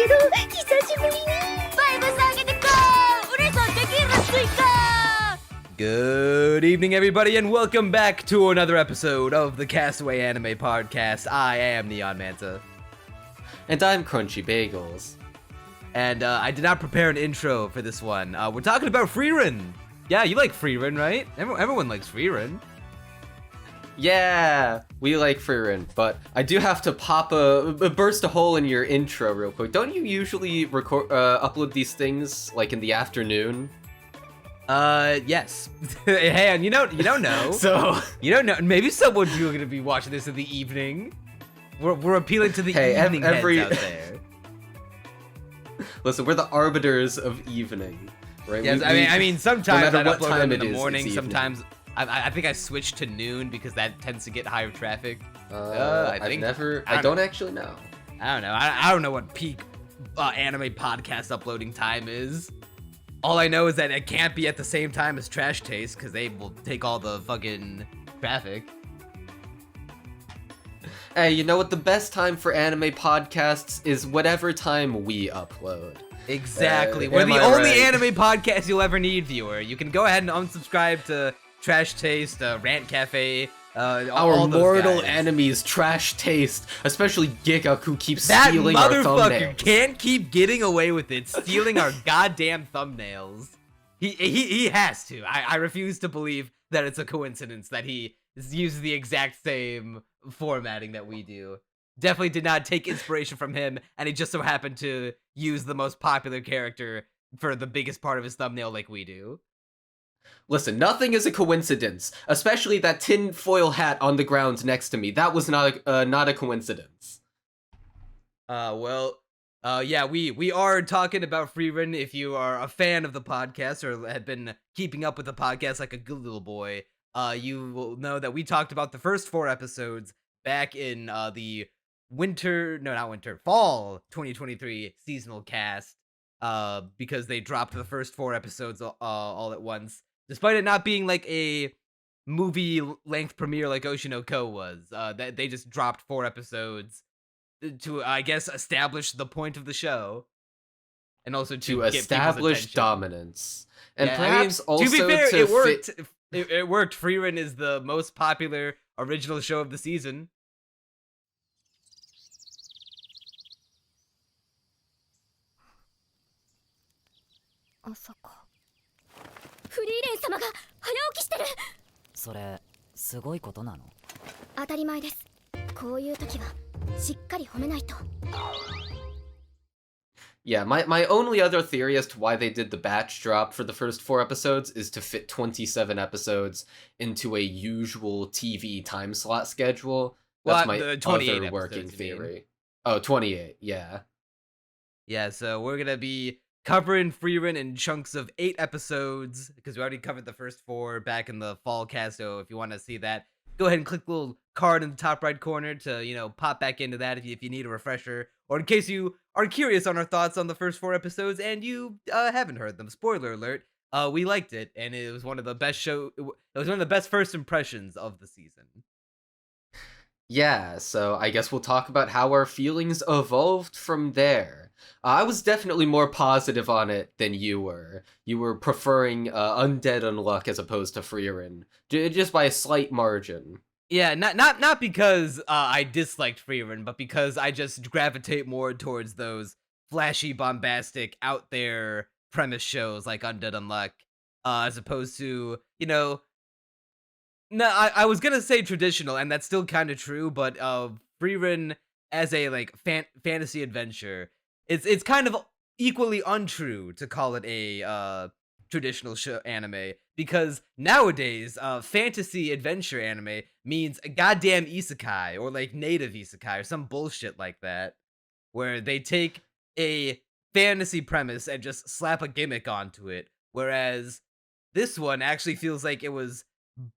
けど久しぶりにバイブス上げてこう嬉しそうできるスイカ Good evening, everybody, and welcome back to another episode of the Castaway Anime Podcast. I am Neon Manta. And I'm Crunchy Bagels. And I did not prepare an intro for this one. We're talking about Frieren. Yeah, you like Frieren, right? Everyone likes Frieren. Yeah, we like Frieren, but I do have to burst a hole in your intro real quick. Don't you usually upload these things like in the afternoon? Yes. Hey, and you don't know. So you don't know. Maybe someone's gonna be watching this in the evening. We're appealing to the evening heads out there. Listen, we're the arbiters of evening, right? Yes, I mean, sometimes I upload them in the morning. Sometimes I think I switched to noon because that tends to get higher traffic. I don't actually know. I don't know. I don't know what peak anime podcast uploading time is. All I know is that it can't be at the same time as Trash Taste because they will take all the fucking traffic. Hey, you know what? The best time for anime podcasts is whatever time we upload. Exactly. We're the only anime podcast you'll ever need, viewer. You can go ahead and unsubscribe to Trash Taste, Rant Cafe, our mortal enemies, Trash Taste, especially Giga, who keeps stealing our thumbnails. That motherfucker can't keep getting away with it, stealing our goddamn thumbnails. He has to. I refuse to believe that it's a coincidence that he uses the exact same formatting that we do. Definitely did not take inspiration from him, and he just so happened to use the most popular character for the biggest part of his thumbnail like we do. Listen, nothing is a coincidence, especially that tin foil hat on the ground next to me. That was not a coincidence. Yeah, we are talking about Frieren. If you are a fan of the podcast or have been keeping up with the podcast like a good little boy, you will know that we talked about the first 4 episodes back in the fall 2023 seasonal cast, because they dropped the first 4 episodes all at once, despite it not being like a movie length premiere like Oshinoko was. That they just dropped 4 episodes to, I guess, establish the point of the show, and also to establish dominance, and yeah, perhaps also to be fair, it worked. It worked. Frieren is the most popular original show of the season. 朝かフリーレン様が早起きしてる。それすごいことなの？当たり前です。こういう時はしっかり褒めないと。 Yeah, my only other theory as to why they did the batch drop for the first 4 episodes is to fit 27 episodes into a usual TV time slot schedule. That's my other working theory. Oh, 28, yeah. Yeah, so we're gonna be covering Frieren in chunks of 8 episodes, because we already covered the first 4 back in the fall cast, so if you want to see that, go ahead and click the little card in the top right corner to, you know, pop back into that if you need a refresher, or in case you are curious on our thoughts on the first 4 episodes and you haven't heard them. Spoiler alert, we liked it, and it was one of the best it was one of the best first impressions of the season. Yeah, so I guess we'll talk about how our feelings evolved from there. I was definitely more positive on it than you were. You were preferring Undead Unluck as opposed to Frieren, just by a slight margin. Yeah, not because I disliked Frieren, but because I just gravitate more towards those flashy, bombastic, out there premise shows like Undead Unluck, as opposed to, you know. No, I was gonna say traditional, and that's still kind of true, but Frieren as a like fantasy adventure, it's kind of equally untrue to call it a traditional anime, because nowadays fantasy adventure anime means a goddamn isekai or like native isekai or some bullshit like that, where they take a fantasy premise and just slap a gimmick onto it, whereas this one actually feels like it was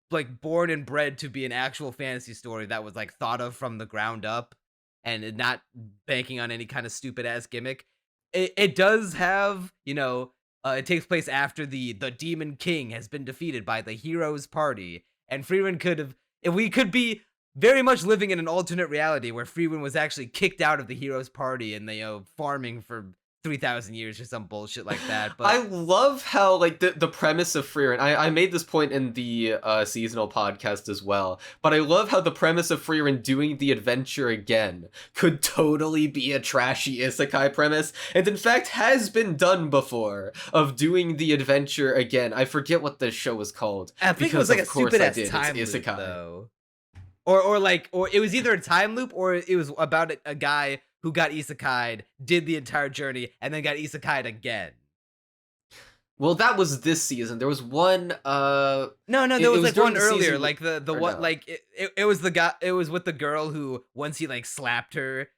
like born and bred to be an actual fantasy story that was like thought of from the ground up and not banking on any kind of stupid ass gimmick. It does have, you know, it takes place after the Demon King has been defeated by the hero's party, and Frieren could have, if we could be very much living in an alternate reality where Frieren was actually kicked out of the heroes' party and they farming for 3,000 years or some bullshit like that. But I love how like the premise of Frieren. I made this point in the seasonal podcast as well, but I love how the premise of Frieren doing the adventure again could totally be a trashy isekai premise, and in fact has been done before, of doing the adventure again. I forget what the show was called. I think it was like a stupid ass time loop, isekai though. Or it was either a time loop or it was about a guy who got isekai'd, did the entire journey, and then got isekai'd again. Well, that was this season. There was one. No, there was like one earlier, season, like the one no? like it was the guy. It was with the girl who once he like slapped her,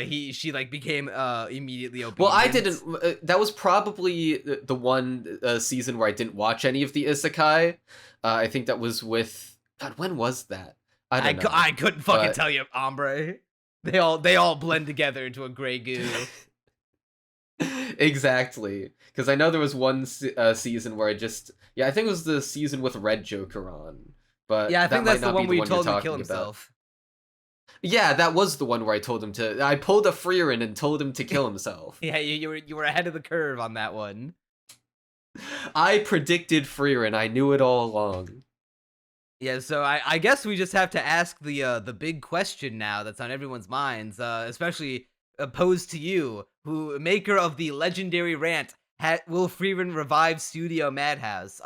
she like became immediately obedient. Well, I didn't. That was probably the one season where I didn't watch any of the isekai. I think that was with. God, when was that? I don't know. I couldn't fucking tell you, hombre. They all blend together into a gray goo. Exactly, because I know there was one season where I think it was the season with Red Joker on. But yeah, I think that's the one where you told him to kill about. himself. Yeah, that was the one where I told him to. I pulled a Frieren and told him to kill himself. Yeah, you were ahead of the curve on that one. I predicted Frieren. I knew it all along. Yeah, so I guess we just have to ask the big question now that's on everyone's minds, especially posed to you, who maker of the legendary rant, will Frieren revive Studio Madhouse?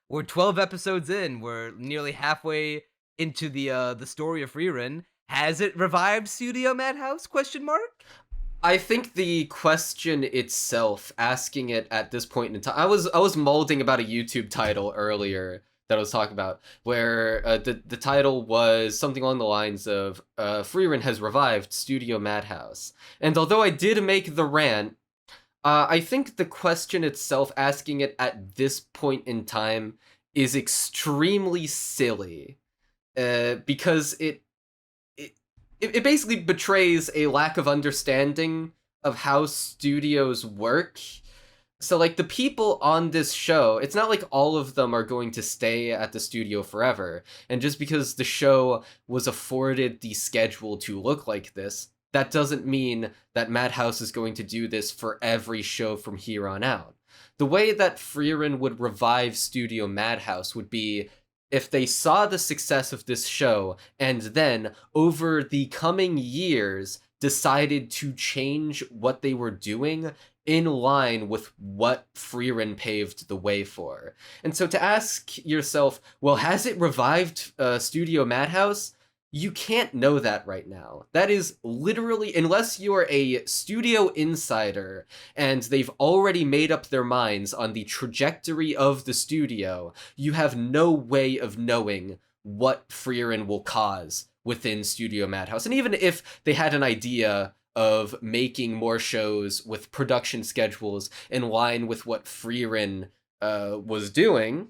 We're 12 episodes in. We're nearly halfway into the story of Frieren. Has it revived Studio Madhouse? Question mark. I think the question itself, asking it at this point in time, I was molding about a YouTube title earlier that I was talking about, where the title was something along the lines of Frieren has revived Studio Madhouse. And although I did make the rant, I think the question itself, asking it at this point in time, is extremely silly, because it basically betrays a lack of understanding of how studios work. So, like, the people on this show, it's not like all of them are going to stay at the studio forever. And just because the show was afforded the schedule to look like this, that doesn't mean that Madhouse is going to do this for every show from here on out. The way that Frieren would revive Studio Madhouse would be if they saw the success of this show and then, over the coming years, decided to change what they were doing in line with what Frieren paved the way for. And so to ask yourself, well, has it revived Studio Madhouse? You can't know that right now. That is literally, unless you're a studio insider and they've already made up their minds on the trajectory of the studio, you have no way of knowing what Frieren will cause within Studio Madhouse. And even if they had an idea of making more shows with production schedules in line with what Frieren was doing,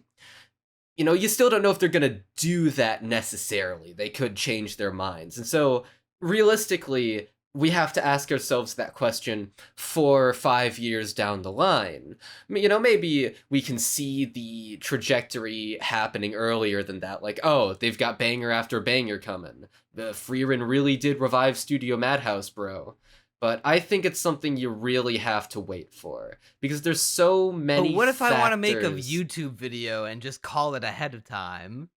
you know, you still don't know if they're going to do that necessarily. They could change their minds. And so, realistically, we have to ask ourselves that question 4 or 5 years down the line. You know, maybe we can see the trajectory happening earlier than that. Like, oh, they've got banger after banger coming. The Frieren really did revive Studio Madhouse, bro. But I think it's something you really have to wait for, because there's so many But what if factors. I want to make a YouTube video and just call it ahead of time?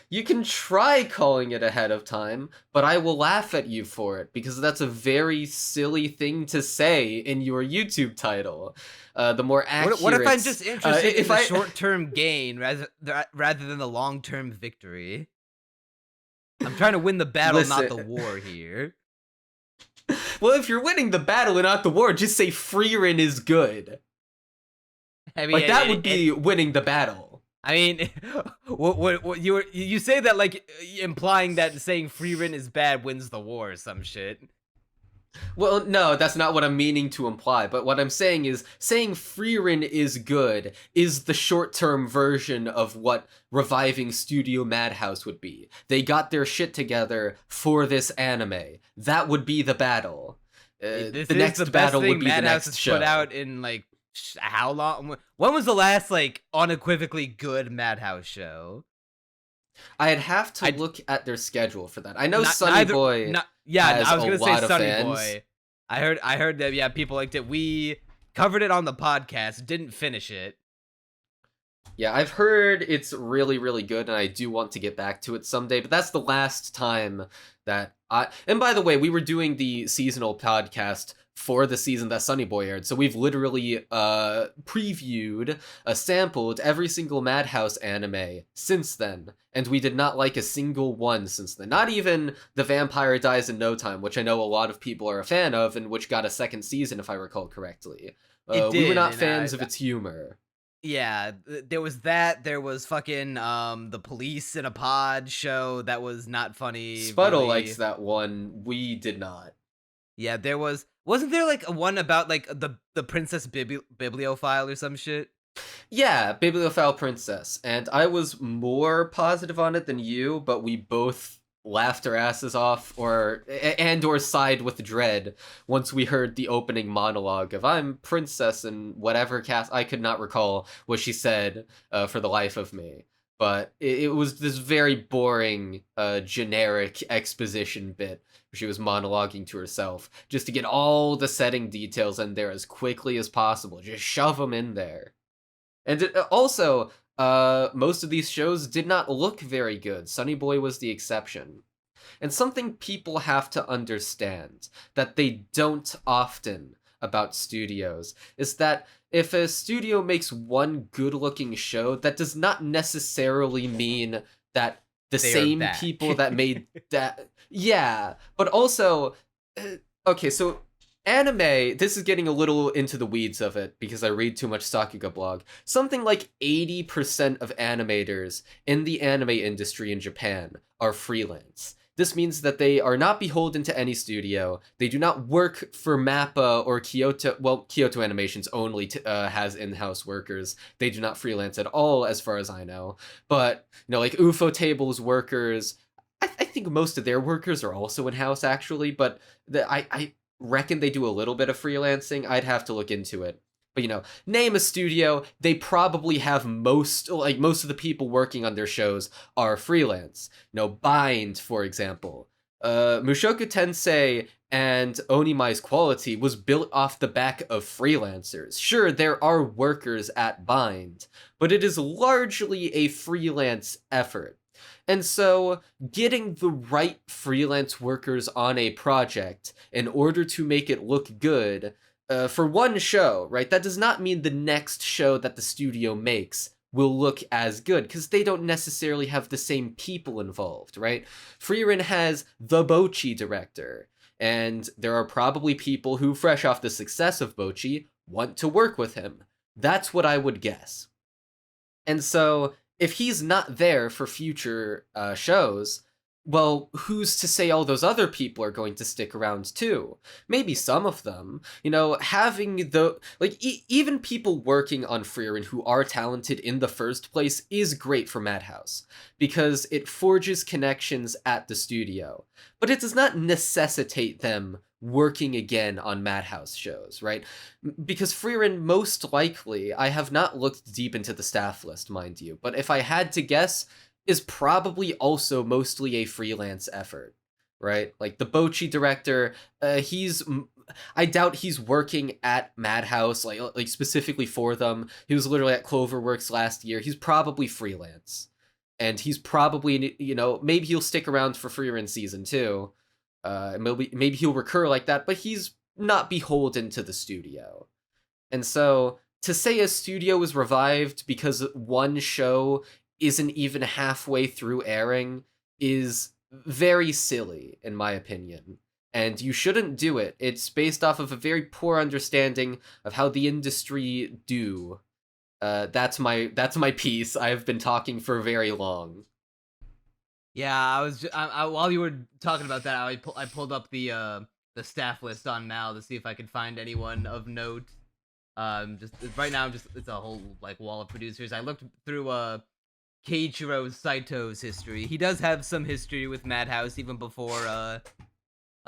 You can try calling it ahead of time, but I will laugh at you for it, because that's a very silly thing to say in your YouTube title. The more accurate... What if I'm just interested in the short-term gain rather than the long-term victory? I'm trying to win the battle, not the war here. Well, if you're winning the battle and not the war, just say Frieren is good. I mean, like, that would be winning the battle. I mean, what you say that like implying that saying Frieren is bad wins the war or some shit. Well, no, that's not what I'm meaning to imply, but what I'm saying is, saying Frieren is good is the short-term version of what reviving Studio Madhouse would be. They got their shit together for this anime. That would be the battle. The next battle would be the next show. Put out in, like, how long? When was the last, like, unequivocally good Madhouse show? I'd have to look at their schedule for that. I know Sunny Boy I was gonna say Sunny fans. Boy. I heard that, yeah, people liked it. We covered it on the podcast, didn't finish it. Yeah, I've heard it's really, really good, and I do want to get back to it someday, but that's the last time that and by the way, we were doing the seasonal podcast for the season that Sunny Boy aired, so we've literally previewed, sampled every single Madhouse anime since then, and we did not like a single one since then. Not even The Vampire Dies in No Time, which I know a lot of people are a fan of, and which got a second season, if I recall correctly. We were not fans of its humor. Yeah, there was that. There was fucking the Police in a Pod show that was not funny. Spuddle really. likes that one. We did not. Yeah, there wasn't there like a one about like the Princess Bibliophile or some shit? Yeah, Bibliophile Princess, and I was more positive on it than you, but we both laughed our asses off or side with dread once we heard the opening monologue of "I'm princess" and whatever cast. I could not recall what she said for the life of me, but it was this very boring generic exposition bit where she was monologuing to herself just to get all the setting details in there as quickly as possible. Just shove them in there. And also, most of these shows did not look very good. Sunny Boy was the exception. And something people have to understand that they don't often about studios is that if a studio makes one good-looking show, that does not necessarily mean that the same people that made that... Yeah, but also... okay, so... Anime, this is getting a little into the weeds of it because I read too much Sakuga blog. Something like 80% of animators in the anime industry in Japan are freelance. This means that they are not beholden to any studio. They do not work for MAPPA or Kyoto. Well, Kyoto Animations only has in-house workers. They do not freelance at all, as far as I know. But, you know, like UFO Tables workers, I think most of their workers are also in-house, actually. But I reckon they do a little bit of freelancing. I'd have to look into it. But, you know, name a studio, they probably have most of the people working on their shows are freelance. You know, Bind, for example. Mushoku Tensei and Onimai's quality was built off the back of freelancers. Sure, there are workers at Bind, but it is largely a freelance effort. And so, getting the right freelance workers on a project in order to make it look good, for one show, right, that does not mean the next show that the studio makes will look as good, because they don't necessarily have the same people involved, right? Frieren has the Bocchi director, and there are probably people who, fresh off the success of Bocchi, want to work with him. That's what I would guess. And so... if he's not there for future shows, well, who's to say all those other people are going to stick around too? Maybe some of them. You know, having even people working on Frieren who are talented in the first place is great for Madhouse, because it forges connections at the studio. But it does not necessitate them working again on Madhouse shows, right? Because Frieren, most likely, I have not looked deep into the staff list, mind you, but if I had to guess, is probably also mostly a freelance effort, right? Like the Bocchi director, I doubt he's working at Madhouse, like specifically for them. He was literally at Cloverworks last year. He's probably freelance. And he's probably, you know, maybe he'll stick around for Frieren season 2. Maybe he'll recur like that, but he's not beholden to the studio. And so, to say a studio is revived because one show isn't even halfway through airing is very silly, in my opinion. And you shouldn't do it. It's based off of a very poor understanding of how the industry do. That's my piece. I've been talking for very long. Yeah, I was while you were talking about that, I pulled up the staff list on Mal to see if I could find anyone of note. Just right now, it's a whole like wall of producers. I looked through Keiichiro Saito's history. He does have some history with Madhouse even before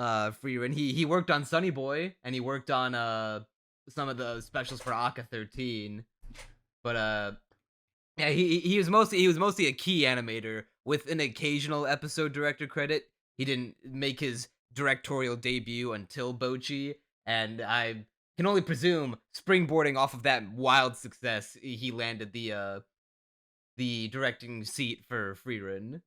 Frieren. He worked on Sunny Boy, and he worked on some of the specials for Aka 13. But yeah, he was mostly a key animator with an occasional episode director credit. He didn't make his directorial debut until Bocchi, and I can only presume, springboarding off of that wild success, he landed the directing seat for Frieren.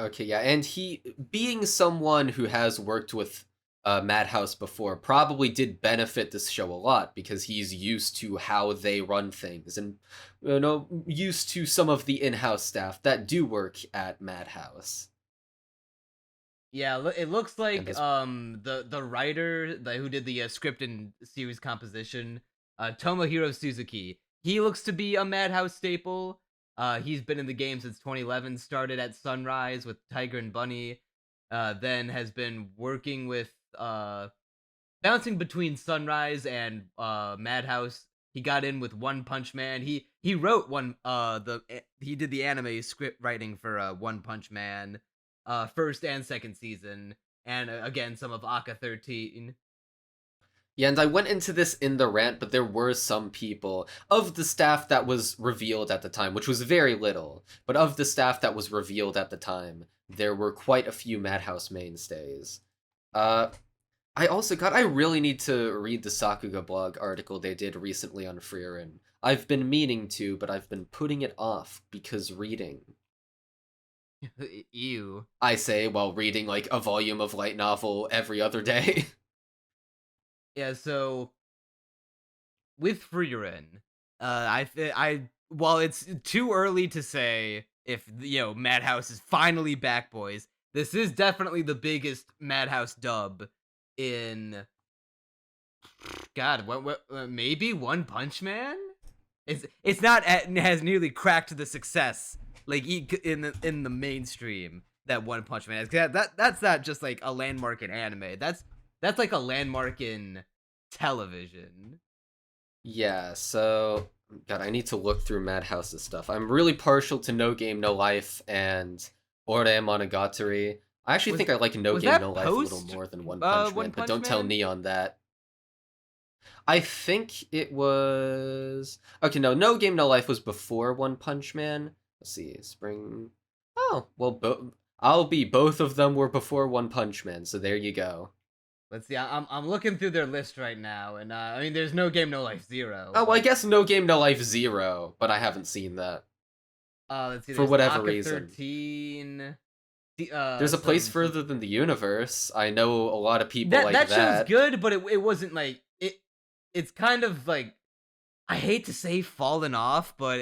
Okay, yeah, and he, being someone who has worked with Madhouse before, probably did benefit this show a lot because he's used to how they run things and used to some of the in-house staff that do work at Madhouse. Yeah, it looks like the writer who did the script and series composition, Tomohiro Suzuki. He looks to be a Madhouse staple. He's been in the game since 2011. Started at Sunrise with Tiger and Bunny. Then has been working with bouncing between Sunrise and Madhouse. He got in with One Punch Man. He wrote he did the anime script writing for One Punch Man. First and second season, and again some of Aka 13. Yeah, and I went into this in the rant, but there were some people of the staff that was revealed at the time, which was very little, but of the staff that was revealed at the time, there were quite a few Madhouse mainstays. I really need to read the Sakuga blog article they did recently on Frieren. I've been meaning to, but I've been putting it off because reading. Ew. I say while reading like a volume of light novel every other day. Yeah, so with Frieren, while it's too early to say if Madhouse is finally back, boys, this is definitely the biggest Madhouse dub in what maybe One Punch Man. It's not has nearly cracked the success like in the mainstream that One Punch Man has. That's not just like a landmark in anime. That's like a landmark in television. Yeah, so God, I need to look through Madhouse's stuff. I'm really partial to No Game No Life and Ore Monogatari. I actually think I like No Game No Life a little more than One Punch Man, but don't tell Neon that. I think it was okay. No Game No Life was before One Punch Man. Let's see, spring. Oh, well, both of them were before One Punch Man, so there you go. Let's see, I'm looking through their list right now, and I mean, there's No Game No Life 0. Oh, well, I guess No Game No Life 0, but I haven't seen that. Let's see, for whatever Aka reason. 13. There's a place further than the universe. I know a lot of people like that. That show's good, but it wasn't like it. It's kind of like, I hate to say fallen off, but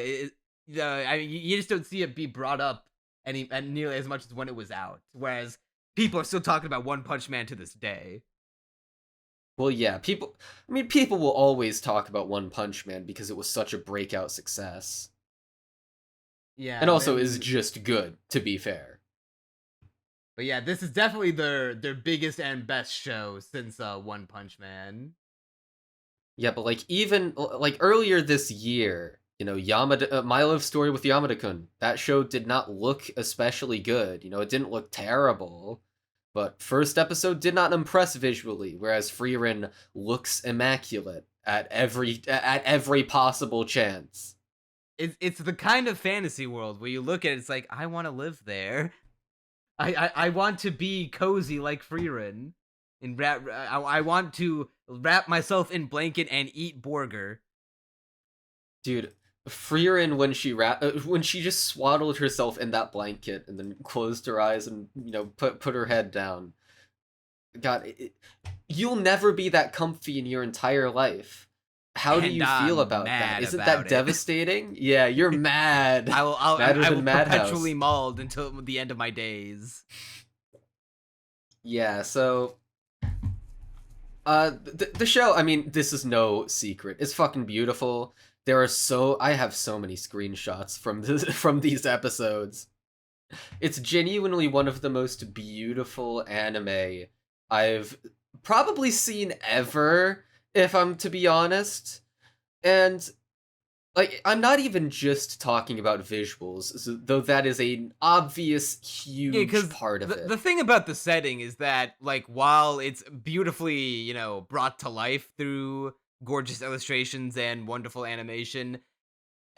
you just don't see it be brought up nearly as much as when it was out. Whereas people are still talking about One Punch Man to this day. Well, yeah, people will always talk about One Punch Man because it was such a breakout success. Yeah, and also is just good, to be fair. But yeah, this is definitely their biggest and best show since One Punch Man. Yeah, but like even like earlier this year, Yamada, My Love Story with Yamada-kun, that show did not look especially good. It didn't look terrible, but first episode did not impress visually, whereas Frieren looks immaculate at every possible chance. It's the kind of fantasy world where you look at it, it's like, I want to live there. I want to be cozy like Frieren. And I want to wrap myself in blanket and eat burger. Dude, Frieren, when she just swaddled herself in that blanket and then closed her eyes and put her head down. God, you'll never be that comfy in your entire life. How do you feel about that? Isn't that devastating? Yeah, you're mad. I will perpetually mauled until the end of my days. Yeah, so the show, I mean, this is no secret. It's fucking beautiful. I have so many screenshots from these episodes. It's genuinely one of the most beautiful anime I've probably seen ever, if I'm to be honest. And like, I'm not even just talking about visuals, though that is an obvious huge part of it. The thing about the setting is that, like, while it's beautifully, brought to life through gorgeous illustrations and wonderful animation,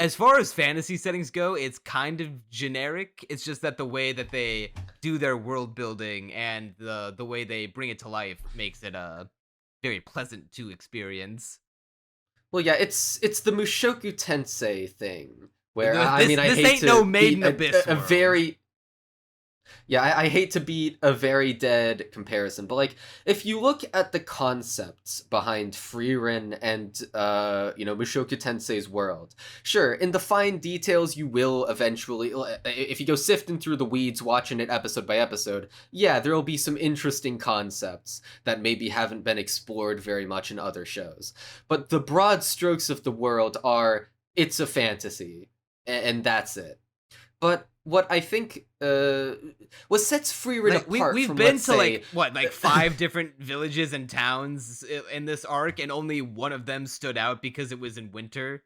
as far as fantasy settings go, it's kind of generic. It's just that the way that they do their world building and the way they bring it to life makes it very pleasant to experience. Well, yeah, it's the Mushoku Tensei thing where This, I mean I this hate ain't to no Maiden beat Abyss a world. very I hate to beat a very dead comparison, but like if you look at the concepts behind Frieren and Mushoku Tensei's world, sure, in the fine details you will eventually, if you go sifting through the weeds watching it episode by episode, yeah, there will be some interesting concepts that maybe haven't been explored very much in other shows. But the broad strokes of the world are it's a fantasy, and that's it. But what I think, what sets Frieren apart we've from, been let's to say, like 5 different villages and towns in this arc, and only one of them stood out because it was in winter.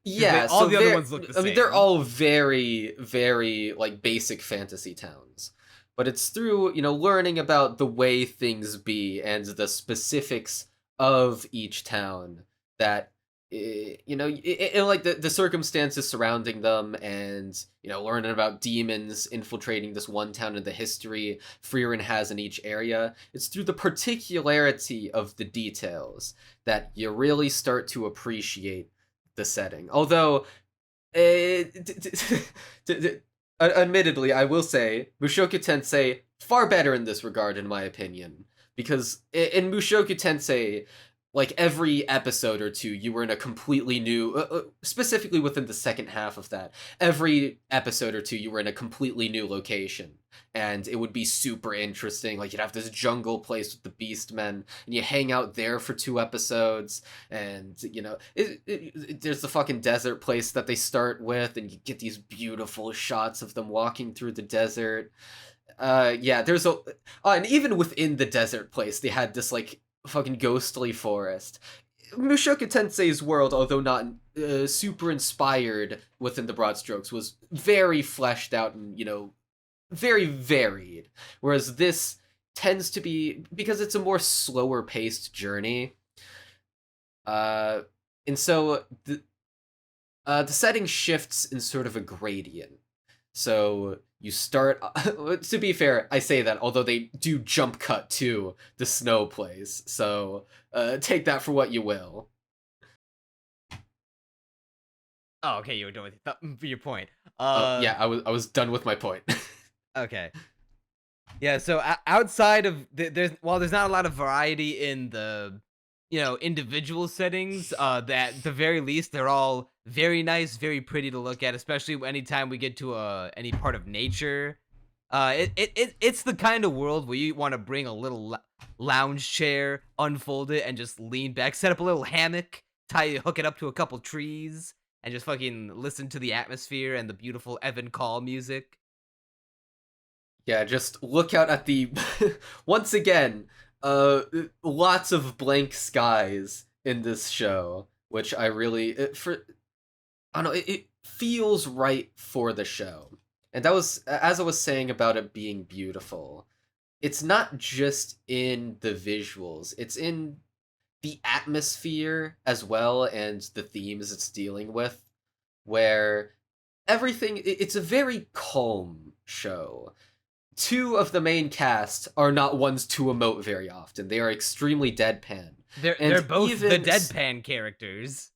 yeah, all so the other ones look the I mean, they're same. all very, very like basic fantasy towns, but it's through learning about the way things be and the specifics of each town that like the circumstances surrounding them, and learning about demons infiltrating this one town and the history Frieren has in each area. It's through the particularity of the details that you really start to appreciate the setting. Although, admittedly, I will say Mushoku Tensei far better in this regard, in my opinion, because in Mushoku Tensei, like every episode or two, you were in a completely new, specifically within the second half of that, every episode or two, you were in a completely new location. And it would be super interesting. Like, you'd have this jungle place with the Beastmen, and you hang out there for 2 episodes, and, there's the fucking desert place that they start with, and you get these beautiful shots of them walking through the desert. Yeah, there's and even within the desert place, they had this, like, fucking ghostly forest. Mushoku Tensei's world, although not super inspired within the broad strokes, was very fleshed out and, very varied. Whereas this tends to be, because it's a more slower paced journey, and so the setting shifts in sort of a gradient. So you start, to be fair, I say that, although they do jump cut to the snow place, so take that for what you will. Oh, okay, you were done with your point. Yeah, I was done with my point. Okay. Yeah, so outside of there's not a lot of variety in the individual settings, that at the very least they're all very nice, very pretty to look at, especially anytime we get to any part of nature. It's the kind of world where you want to bring a little lounge chair, unfold it, and just lean back, set up a little hammock, hook it up to a couple trees, and just fucking listen to the atmosphere and the beautiful Evan Call music. Yeah, just look out at the once again, lots of blank skies in this show, which I really I don't know, it feels right for the show. And that was, as I was saying about it being beautiful, it's not just in the visuals, it's in the atmosphere as well, and the themes it's dealing with, where it's a very calm show. 2 of the main cast are not ones to emote very often. They are extremely deadpan. They're both the deadpan characters.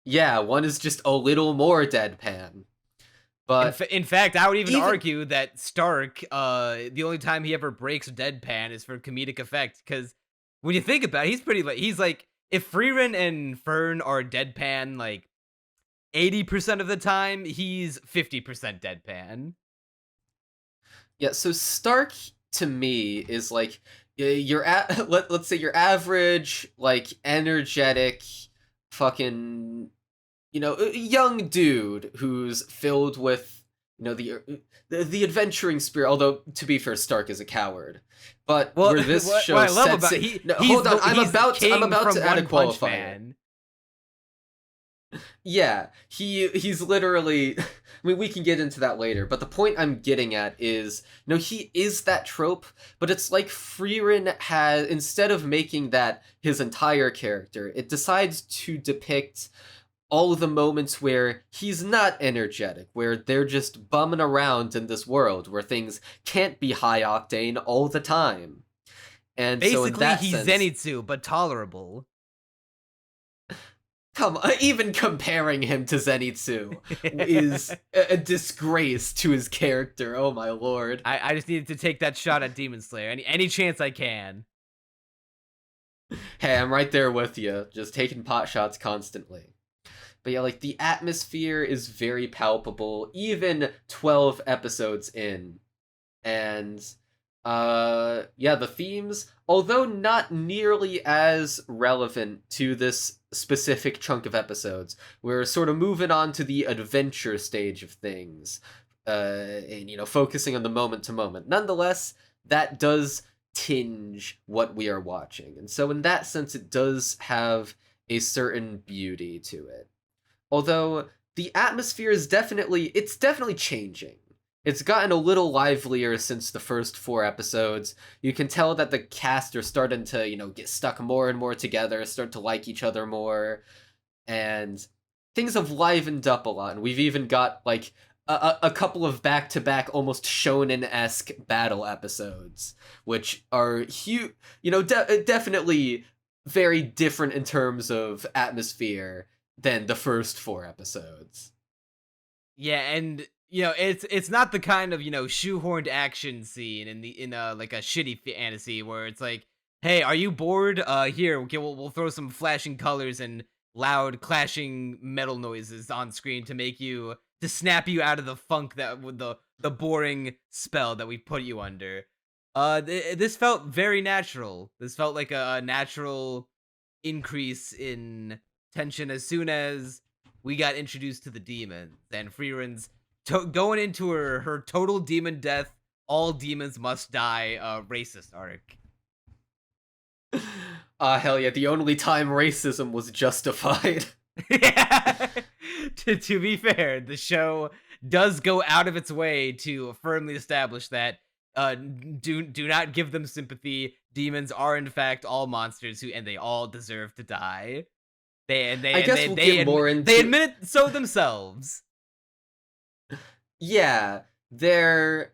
Yeah, one is just a little more deadpan. But in fact, I would even argue that Stark, the only time he ever breaks deadpan is for comedic effect, because when you think about it, he's like, if Frieren and Fern are deadpan like 80% of the time, he's 50% deadpan. Yeah, so Stark to me is like let's say your average, like, energetic fucking young dude who's filled with the adventuring spirit. Although, to be fair, Stark is a coward. But where this show what I love sets about it, hold on, I'm about to add a qualifier. Man. Yeah, he's literally. I mean, we can get into that later, but the point I'm getting at is, he is that trope, but it's like Frieren has, instead of making that his entire character, it decides to depict all of the moments where he's not energetic, where they're just bumming around in this world where things can't be high octane all the time. And Basically, so in that he's sense, Zenitsu, but tolerable. come on, even comparing him to Zenitsu is a disgrace to his character. Oh my lord. I just needed to take that shot at Demon Slayer any chance I can. Hey, I'm right there with you, just taking pot shots constantly. But yeah, like, the atmosphere is very palpable, even 12 episodes in. And, yeah, the themes, although not nearly as relevant to this specific chunk of episodes, we're sort of moving on to the adventure stage of things, and, you know, focusing on the moment to moment. Nonetheless, that does tinge what we are watching. And so in that sense, it does have a certain beauty to it. Although the atmosphere is definitely changing. It's gotten a little livelier since the first 4 episodes. You can tell that the cast are starting to, you know, get stuck more and more together, start to like each other more, and things have livened up a lot. And we've even got like a couple of back-to-back almost shonen-esque battle episodes, which are huge, you know, definitely very different in terms of atmosphere than the first 4 episodes. Yeah, and you know, it's not the kind of, you know, shoehorned action scene in like a shitty fantasy where it's like, hey, are you bored? Here, okay, we'll throw some flashing colors and loud clashing metal noises on screen to snap you out of the funk that with the boring spell that we put you under. This felt very natural. This felt like a natural increase in tension as soon as we got introduced to the demons and Frieren's going into her total demon death, all demons must die racist arc. Hell yeah, the only time racism was justified. Yeah. To be fair, the show does go out of its way to firmly establish that do not give them sympathy. Demons are in fact all monsters and they all deserve to die. They admit it so themselves. Yeah, they're...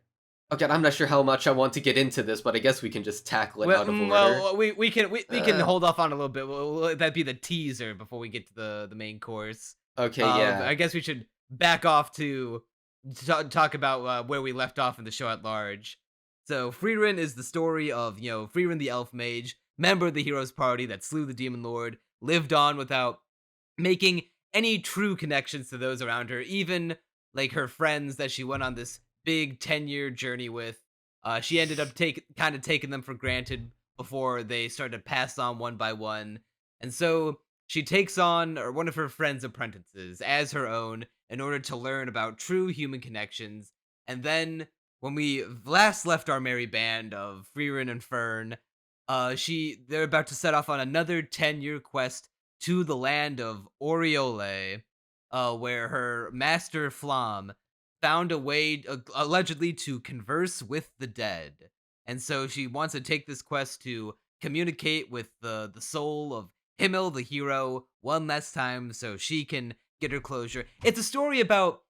Okay, I'm not sure how much I want to get into this, but I guess we can just tackle it out of order. Well, we can hold off on a little bit. That'd be the teaser before we get to the main course. Okay, yeah. I guess we should back off to talk about where we left off in the show at large. So, Frieren is the story of, you know, Frieren the elf mage, member of the hero's party that slew the demon lord, lived on without making any true connections to those around her, even like her friends that she went on this big 10-year journey with. She ended up kind of taking them for granted before they started to pass on one by one. And so she takes on one of her friend's apprentices as her own in order to learn about true human connections. And then when we last left our merry band of Frieren and Fern, they're about to set off on another 10-year quest to the land of Oriole, where her master Flam found a way, allegedly, to converse with the dead. And so she wants to take this quest to communicate with the soul of Himmel, the hero, one last time so she can get her closure. It's a story about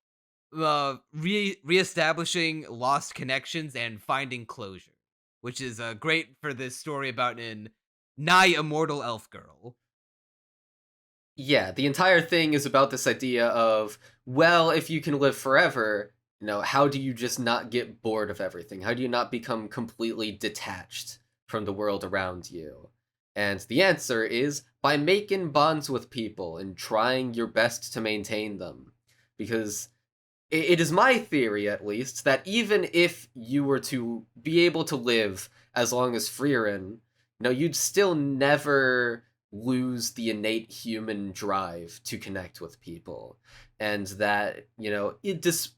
reestablishing lost connections and finding closure, which is great for this story about an nigh immortal elf girl. Yeah, the entire thing is about this idea of, well, if you can live forever, you know, how do you just not get bored of everything? How do you not become completely detached from the world around you? And the answer is by making bonds with people and trying your best to maintain them. Because it is my theory, at least, that even if you were to be able to live as long as Frieren, you know, you'd still never lose the innate human drive to connect with people. And that, you know, it just...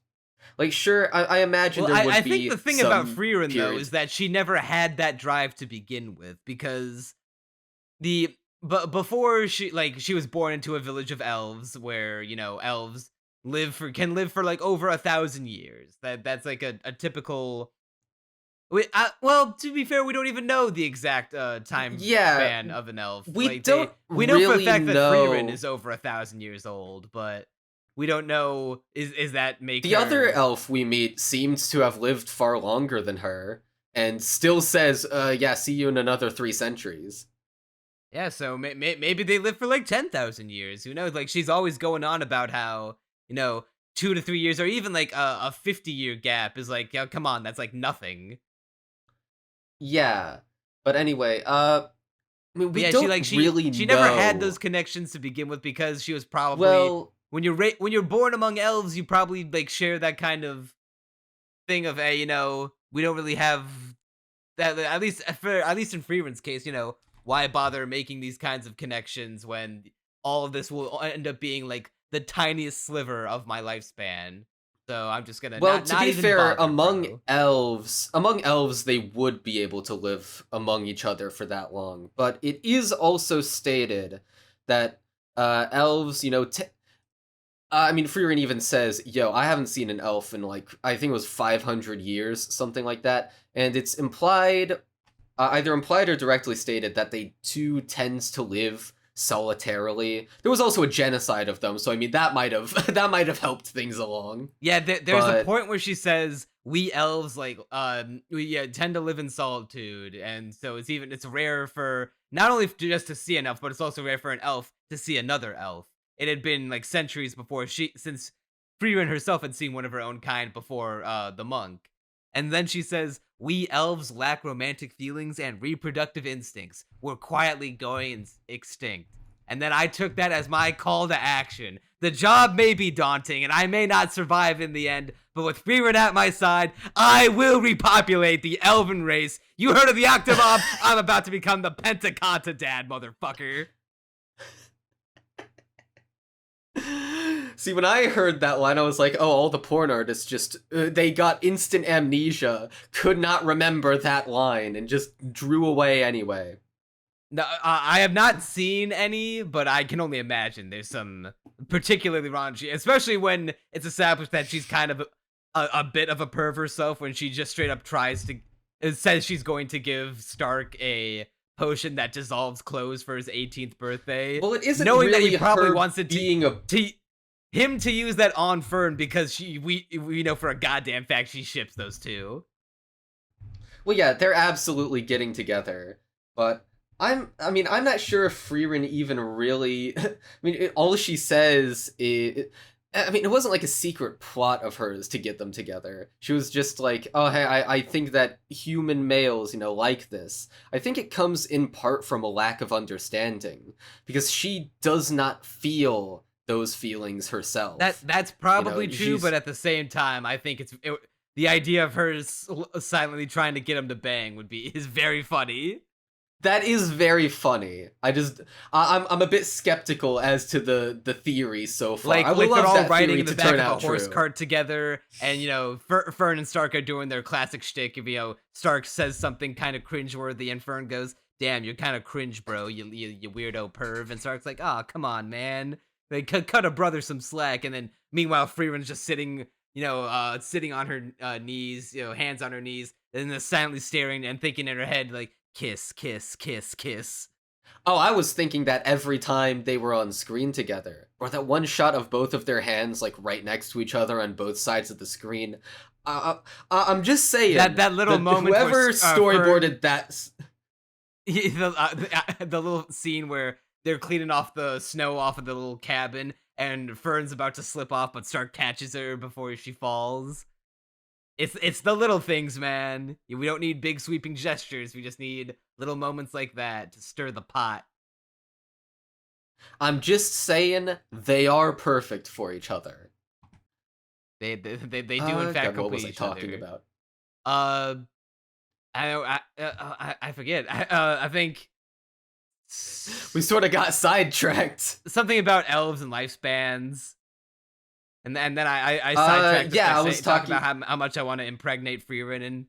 Like, sure, I imagine there would be... I think the thing about Frieren, periods... though, is that she never had that drive to begin with, because before she was born into a village of elves where, you know, elves can live for like over 1,000 years. That's like a typical Well, to be fair, we don't even know the exact time span of an elf. We Like, don't we know for a really fact that know. Frieren is over 1,000 years old, but we don't know is that make The her... other elf we meet seems to have lived far longer than her, and still says, yeah, see you in another 3 centuries. Yeah, so maybe they live for like 10,000 years. Who knows? Like, she's always going on about how, 2 to 3 years, or even like a 50-year gap is like, yeah, come on, that's like nothing. Yeah, but anyway, I mean, we don't really she know. never had those connections to begin with because she was probably... Well, when you're born among elves, you probably like share that kind of thing of, hey, we don't really have that. At least in Frieren's case, why bother making these kinds of connections when all of this will end up being like the tiniest sliver of my lifespan. So I'm just gonna... well, not to be even fair, bother, among bro. elves, they would be able to live among each other for that long. But it is also stated that elves, I mean, Frieren even says, yo, I haven't seen an elf in, like, I think it was 500 years, something like that. And it's implied, either implied or directly stated, that they too tends to live solitarily. There was also a genocide of them, so I mean, that might have helped things along. Yeah, there's a point where she says, we elves, like, we tend to live in solitude, and so it's rare for, not only just to see an elf, but it's also rare for an elf to see another elf. It had been like centuries before since Frieren herself had seen one of her own kind before the monk. And then she says, we elves lack romantic feelings and reproductive instincts. We're quietly going extinct. And then I took that as my call to action. The job may be daunting and I may not survive in the end, but with Frieren at my side, I will repopulate the elven race. You heard of the Octomob? I'm about to become the Pentaconta dad, motherfucker. See, when I heard that line, I was like, oh, all the porn artists just, they got instant amnesia, could not remember that line, and just drew away anyway. No, I have not seen any, but I can only imagine there's some particularly raunchy, especially when it's established that she's kind of a bit of a perv herself when she just straight up says she's going to give Stark a potion that dissolves clothes for his 18th birthday. Well, it isn't knowing really that he probably her wants it being him to use that on Fern because we know for a goddamn fact she ships those two. Well, yeah, they're absolutely getting together, but I'm not sure if Frieren even really... I mean, all she says is... I mean, it wasn't like a secret plot of hers to get them together. She was just like, oh, hey, I think that human males, like this. I think it comes in part from a lack of understanding, because she does not feel those feelings herself. That's probably true, but at the same time, I think the idea of her silently trying to get him to bang is very funny. That is very funny. I'm a bit skeptical as to the theory so far. Like, I would they're love all that riding theory in the to back turn of a out horse true. cart together, and Fern and Stark are doing their classic shtick. If Stark says something kind of cringeworthy, and Fern goes, "Damn, you're kind of cringe, bro. You weirdo perv." And Stark's like, "Oh, come on, man. They cut a brother some slack." And then meanwhile, Frieren's just sitting, sitting on her knees, hands on her knees, and then silently staring and thinking in her head like, kiss, kiss, kiss, kiss. Oh, I was thinking that every time they were on screen together, or that one shot of both of their hands like right next to each other on both sides of the screen. I'm just saying that little moment. Whoever where, storyboarded that, the little scene where they're cleaning off the snow off of the little cabin, and Fern's about to slip off, but Stark catches her before she falls. It's the little things, man. We don't need big sweeping gestures. We just need little moments like that to stir the pot. I'm just saying they are perfect for each other. They do in fact complete what was I each talking other. about? I forget. I think we sort of got sidetracked. Something about elves and lifespans. And then I sidetracked. I was talking about how much I want to impregnate Frieren.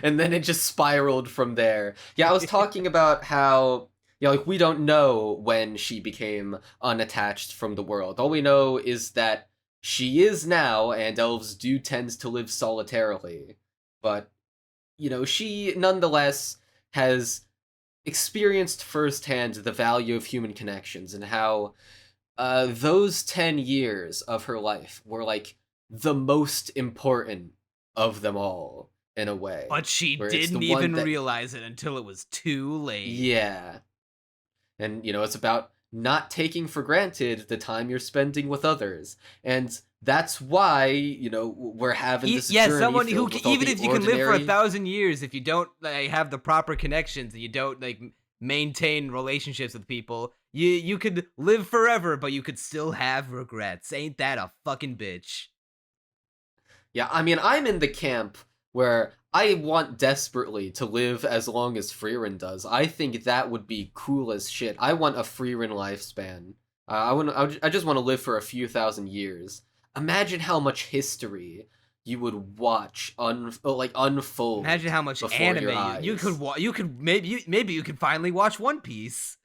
And then it just spiraled from there. Yeah, I was talking about how, we don't know when she became unattached from the world. All we know is that she is now, and elves do tend to live solitarily. But she nonetheless has experienced firsthand the value of human connections and how those 10 years of her life were like the most important of them all in a way. But she didn't even realize it until it was too late. Yeah. And, it's about not taking for granted the time you're spending with others. And that's why, we're having this journey someone who, even if you can live for 1,000 years, if you don't have the proper connections and you don't maintain relationships with people, you could live forever, but you could still have regrets. Ain't that a fucking bitch? Yeah, I mean, I'm in the camp where I want desperately to live as long as Frieren does. I think that would be cool as shit. I want a Frieren lifespan. I just want to live for a few thousand years. Imagine how much history you would watch unfold. Imagine how much anime you could maybe you could finally watch One Piece.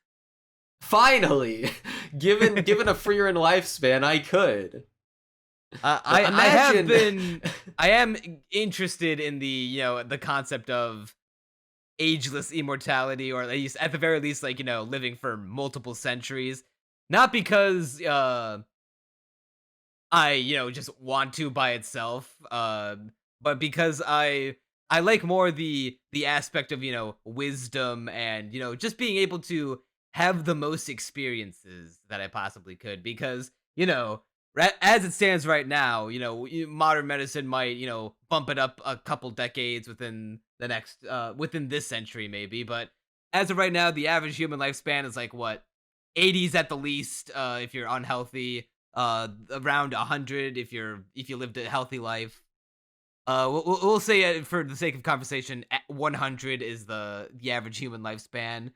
Finally, given a Frieren lifespan, I could. I am interested in the concept of ageless immortality, or at the very least, living for multiple centuries. Not because I just want to by itself, but because I like more the aspect of wisdom and just being able to have the most experiences that I possibly could, because as it stands right now, modern medicine might, bump it up a couple decades within the next, within this century maybe, but as of right now, the average human lifespan is 80s at the least, if you're unhealthy, around 100 if you lived a healthy life. We'll say, for the sake of conversation, 100 is the average human lifespan.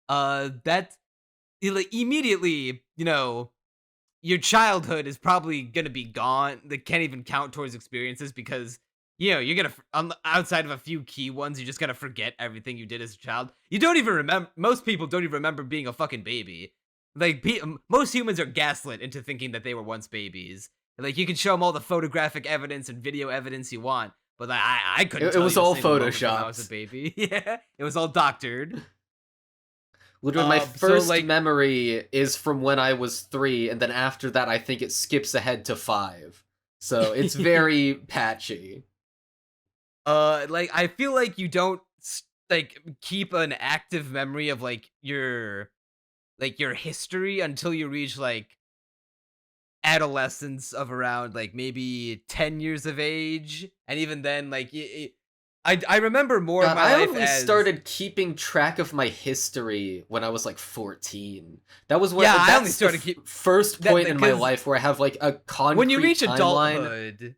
That immediately, your childhood is probably gonna be gone. They can't even count towards experiences because you're gonna, outside of a few key ones, you're just gonna forget everything you did as a child. You don't even remember. Most people don't even remember being a fucking baby. Most humans are gaslit into thinking that they were once babies. You can show them all the photographic evidence and video evidence you want, but I couldn't. It was all photoshopped when I was a baby. Yeah, it was all doctored. Literally, my first memory is from when I was 3, and then after that, I think it skips ahead to 5. So it's very patchy. I feel like you don't keep an active memory of your history until you reach adolescence of around maybe 10 years of age, and even then I remember more of my life. I only started keeping track of my history when I was 14. That was when I only started first point in my life where I have a concrete when you reach timeline.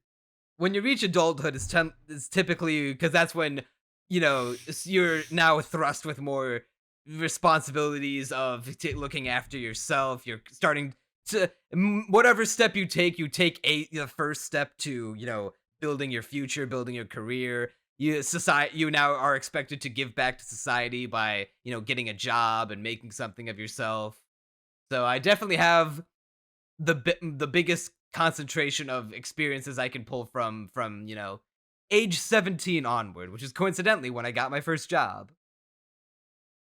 adulthood is typically because that's when you're now thrust with more responsibilities of looking after yourself. You're starting to whatever step you take the first step to building your future, building your career. You now are expected to give back to society by getting a job and making something of yourself. So I definitely have the biggest concentration of experiences I can pull from age 17 onward, which is coincidentally when I got my first job.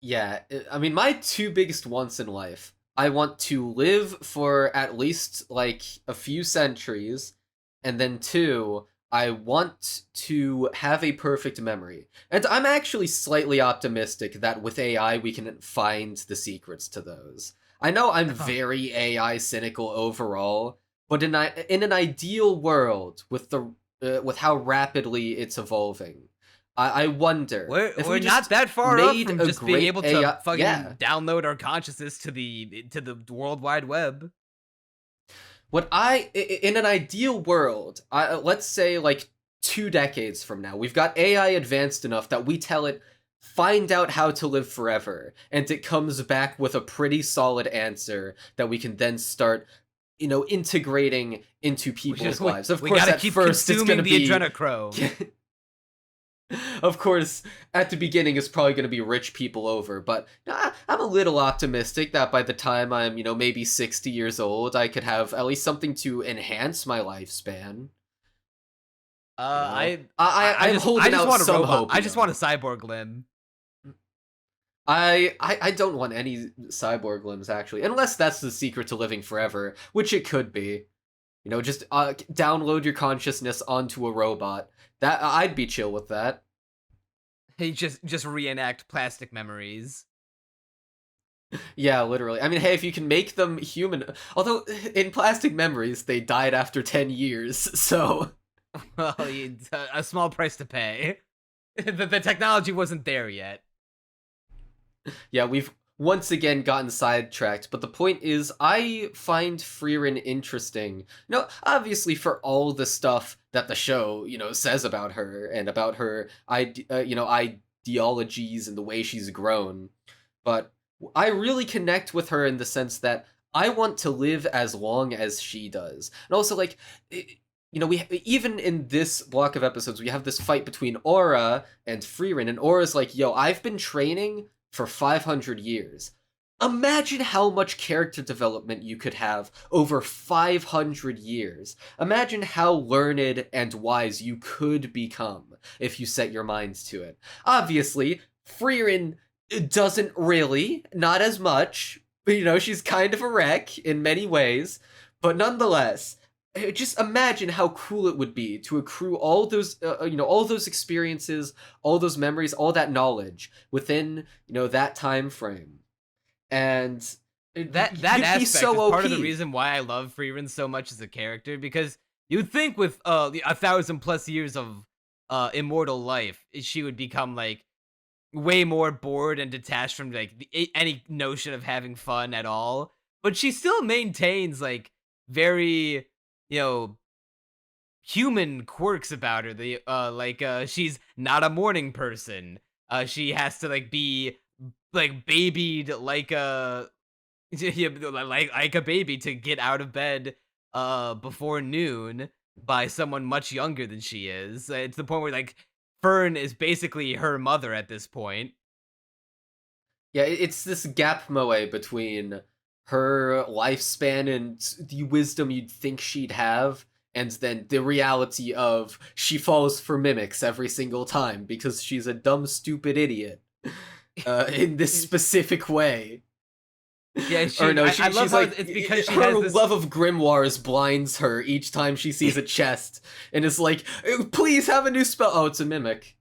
Yeah, I mean, my 2 biggest wants in life: I want to live for at least a few centuries, and then 2, I want to have a perfect memory. And I'm actually slightly optimistic that with AI we can find the secrets to those. I know I'm very AI cynical overall, but in an ideal world with how rapidly it's evolving, I wonder if we're not that far off from just being able to fucking download our consciousness to the World Wide Web. In an ideal world, let's say 2 decades from now, we've got AI advanced enough that we tell it, find out how to live forever, and it comes back with a pretty solid answer that we can then start, integrating into people's lives. Of course, gotta at keep first it's consuming gonna be adrenochrome. Of course, at the beginning, it's probably going to be rich people over, but I'm a little optimistic that by the time I'm, maybe 60 years old, I could have at least something to enhance my lifespan. I'm holding out want a some robot. hope. I just want a cyborg limb. I don't want any cyborg limbs, actually, unless that's the secret to living forever, which it could be. Just download your consciousness onto a robot. That I'd be chill with that. He just reenact plastic memories. Yeah, literally. I mean, hey, if you can make them human, although in plastic memories they died after 10 years, so Well, it's a small price to pay. The technology wasn't there yet. yeah, we've once again gotten sidetracked, but the point is, I find Frieren interesting. Obviously for all the stuff that the show, says about her and about her, ideologies and the way she's grown. But I really connect with her in the sense that I want to live as long as she does. And also, we even in this block of episodes, we have this fight between Aura and Frieren, and Aura's like, yo, I've been training for 500 years. Imagine how much character development you could have over 500 years. Imagine how learned and wise you could become if you set your minds to it. Obviously, Frieren doesn't really, not as much. She's kind of a wreck in many ways, but nonetheless, just imagine how cool it would be to accrue all those, all those experiences, all those memories, all that knowledge within, that time frame. And that aspect is part of the reason why I love Frieren so much as a character, because you'd think with 1,000+ years of immortal life, she would become like way more bored and detached from like any notion of having fun at all. But she still maintains like very human quirks about her. She's not a morning person. She has to be babied like a like a baby to get out of bed before noon by someone much younger than she is. It's the point where Fern is basically her mother at this point. Yeah, it's this gap moe between her lifespan and the wisdom you'd think she'd have, and then the reality of she falls for mimics every single time because she's a dumb, stupid idiot in this specific way. Yeah, I love she's how it's because she her has this... love of grimoires blinds her each time she sees a chest, and is like, please have a new spell. Oh, it's a mimic.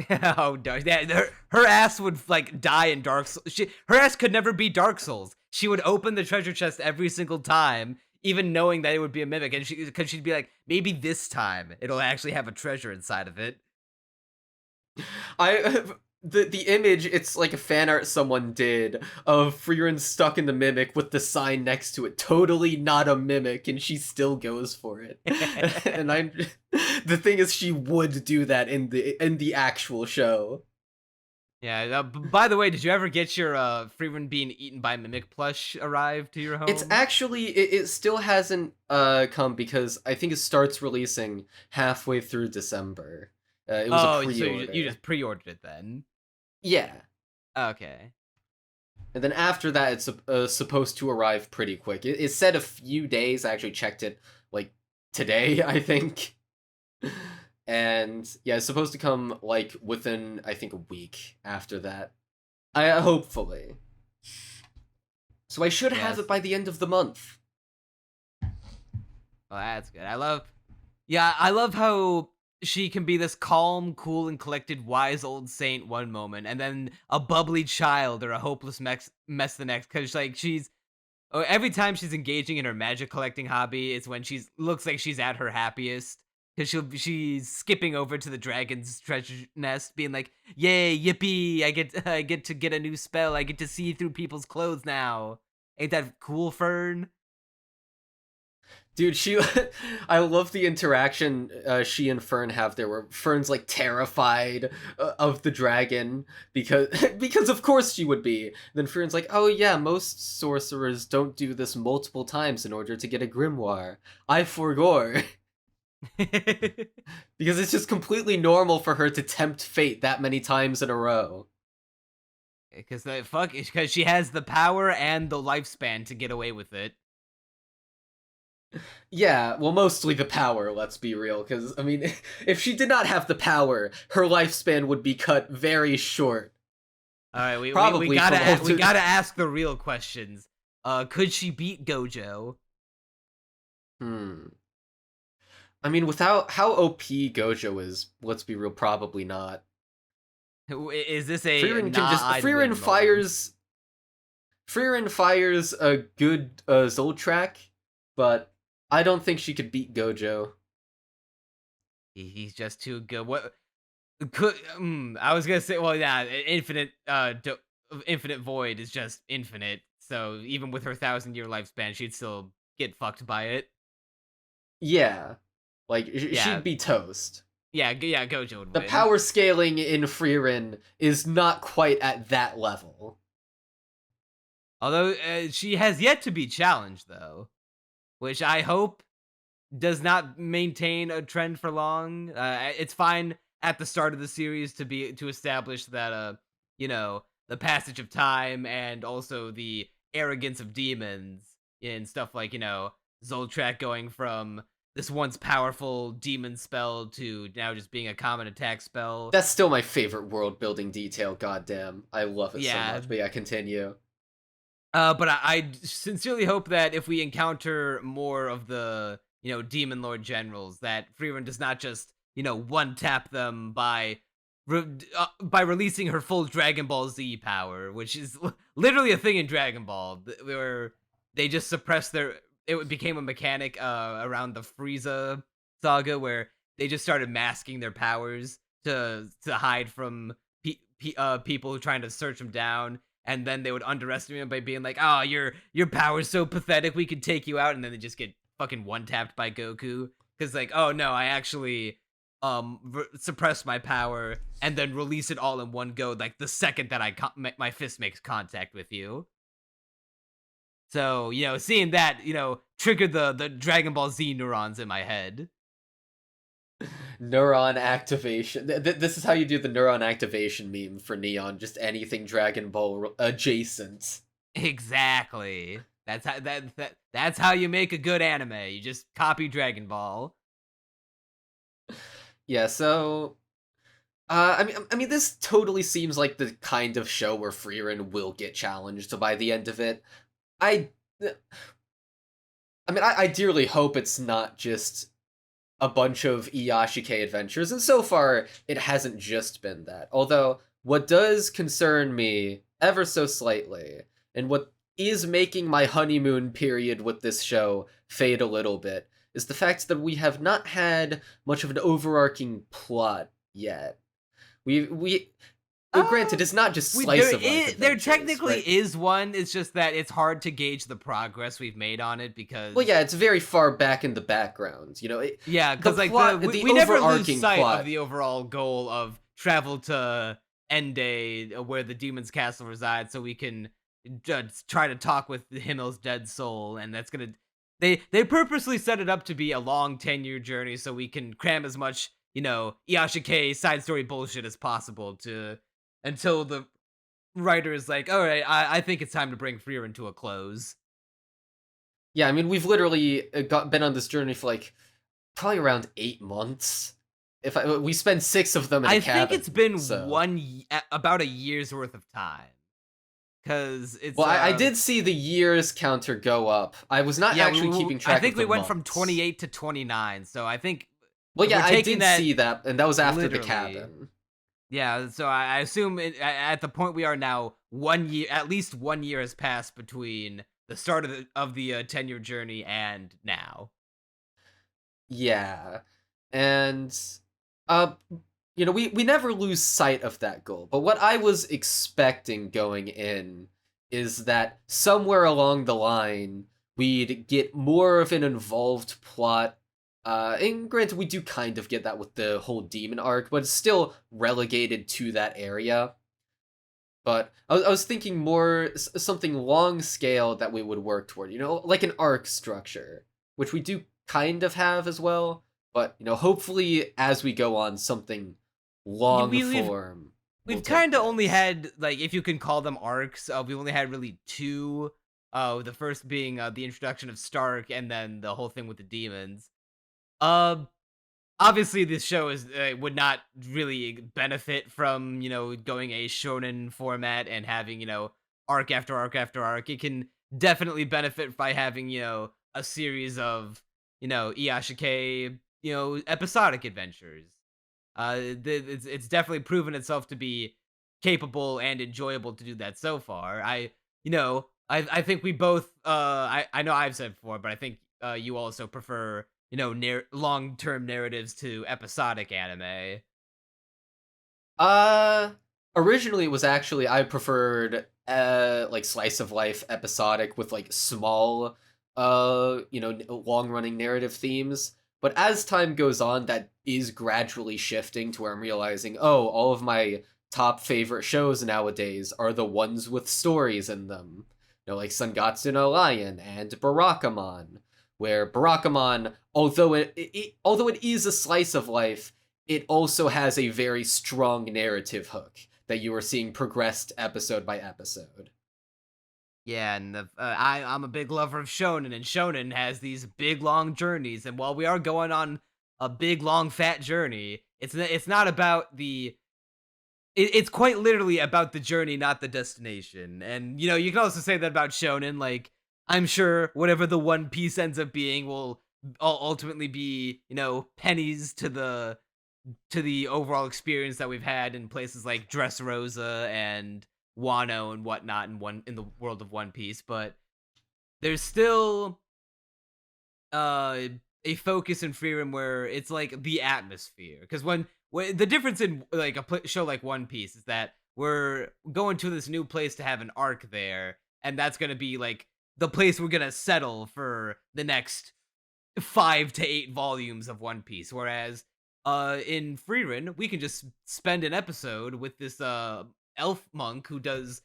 Oh no! Yeah, her ass would die in Dark Souls. Her ass could never be Dark Souls. She would open the treasure chest every single time, even knowing that it would be a mimic, and because she'd be like, maybe this time it'll actually have a treasure inside of it. The image, it's like a fan art someone did of Frieren stuck in the mimic with the sign next to it, totally not a mimic, and she still goes for it. And the thing is, she would do that in the actual show. Yeah. By the way, did you ever get your Frieren being eaten by mimic plush arrive to your home? It's actually it still hasn't come because I think it starts releasing halfway through December. It was a pre-order. So you just pre-ordered it then? Yeah. Okay. And then after that, it's supposed to arrive pretty quick. It said a few days. I actually checked it today, I think. And yeah, it's supposed to come within, I think, a week after that. Hopefully. So I should have it by the end of the month. Well, that's good. I love how she can be this calm, cool, and collected, wise old saint one moment, and then a bubbly child or a hopeless mess the next. Because every time she's engaging in her magic collecting hobby, it's when looks like she's at her happiest. Because she's skipping over to the dragon's treasure nest, being like, "Yay, yippee! I get to get a new spell. I get to see through people's clothes now. Ain't that cool, Fern?" Dude, I love the interaction she and Fern have there, where Fern's terrified of the dragon because of course she would be. Then Fern's like, oh yeah, most sorcerers don't do this multiple times in order to get a grimoire. I forgore. Because it's just completely normal for her to tempt fate that many times in a row. Because she has the power and the lifespan to get away with it. Yeah, well, mostly the power, let's be real, because, I mean, if she did not have the power, her lifespan would be cut very short. All right, we Probably gotta ask the real questions. Could she beat Gojo? I mean, without how OP Gojo is, let's be real, probably not. Is this a Frieren fires. Frieren fires a good Zoltrak, but I don't think she could beat Gojo. He's just too good. What could I was gonna say? Well, yeah, infinite void is just infinite. So even with her 1,000-year lifespan, she'd still get fucked by it. Yeah, like she'd be toast. Yeah, Gojo would The win. power scaling in Frieren is not quite at that level. Although she has yet to be challenged, though, which I hope does not maintain a trend for long. It's fine at the start of the series to establish that the passage of time and also the arrogance of demons and stuff like Zoltrak going from this once powerful demon spell to now just being a common attack spell. That's still my favorite world building detail. Goddamn, I love it so much. But yeah, continue. But I sincerely hope that if we encounter more of the Demon Lord generals, that Frieren does not just one tap them by releasing her full Dragon Ball Z power, which is literally a thing in Dragon Ball, where they just suppress it became a mechanic around the Frieza saga, where they just started masking their powers to hide from people trying to search them down. And then they would underestimate him by being like, "Oh, your power's so pathetic, we could take you out," and then they just get fucking one-tapped by Goku. Because like, oh no, I actually suppress my power and then release it all in one go, like the second that my fist makes contact with you. So, seeing that, triggered the Dragon Ball Z neurons in my head. Neuron activation. This is how you do the neuron activation meme for Neon. Just anything Dragon Ball adjacent. Exactly. That's how you make a good anime. You just copy Dragon Ball. Yeah. So, I mean, this totally seems like the kind of show where Frieren will get challenged. So by the end of it, I dearly hope it's not just a bunch of Iyashike adventures, and so far, it hasn't just been that. Although, what does concern me ever so slightly, and what is making my honeymoon period with this show fade a little bit, is the fact that we have not had much of an overarching plot yet. Granted, it's not just slice of life. There technically is one. It's just that it's hard to gauge the progress we've made on it because. Well, yeah, it's very far back in the background. Yeah, because we never lose sight of the overall goal of travel to Ende, where the demon's castle resides, so we can just try to talk with Himmel's dead soul, and that's gonna. They purposely set it up to be a long 10-year journey, so we can cram as much Iyashike side story bullshit as possible until the writer is like, all right, I think it's time to bring Frieren to a close. Yeah, I mean, we've literally been on this journey for like probably around 8 months. We spend 6 of them in a cabin. I think it's been about a year's worth of time. Because it's I did see the years counter go up. I was not actually keeping track. I think we went months. from 28 to 29. So I think. Well, yeah, I did see that, and that was after the cabin. Yeah, so I assume at the point we are now, at least 1 year has passed between the start of the 10-year journey and now. Yeah, and we never lose sight of that goal. But what I was expecting going in is that somewhere along the line we'd get more of an involved plot. And granted, we do kind of get that with the whole demon arc, but it's still relegated to that area. But I was thinking more something long scale that we would work toward, like an arc structure, which we do kind of have as well. But hopefully, as we go on, something long form. We've kind of only had, like, if you can call them arcs, we've only had really 2 The first being the introduction of Stark, and then the whole thing with the demons. Um, Obviously, this show is would not really benefit from going a shonen format and having arc after arc after arc. It can definitely benefit by having a series of Iyashikei episodic adventures. It's definitely proven itself to be capable and enjoyable to do that so far. I think we both I know I've said before, but I think you also prefer long-term narratives to episodic anime. Originally it was actually I preferred like slice of life episodic with like small long-running narrative themes. But as time goes on, that is gradually shifting to where I'm realizing, oh, all of my top favorite shows nowadays are the ones with stories in them. Like Sangatsu no Lion and Barakamon, where Barakamon, although it is a slice of life, it also has a very strong narrative hook that you are seeing progressed episode by episode. Yeah, and I'm a big lover of shonen, and shonen has these big long journeys. And while we are going on a big long fat journey, it's not about it's quite literally about the journey, not the destination. And you can also say that about shonen. Like, I'm sure whatever the One Piece ends up being will ultimately be pennies to the overall experience that we've had in places like Dressrosa and Wano and whatnot in the world of One Piece. But there's still a focus in Frieren where it's like the atmosphere, because when the difference in like a show like One Piece is that we're going to this new place to have an arc there, and that's going to be like the place we're going to settle for the next 5 to 8 volumes of One Piece. Whereas in Frieren, we can just spend an episode with this elf monk who does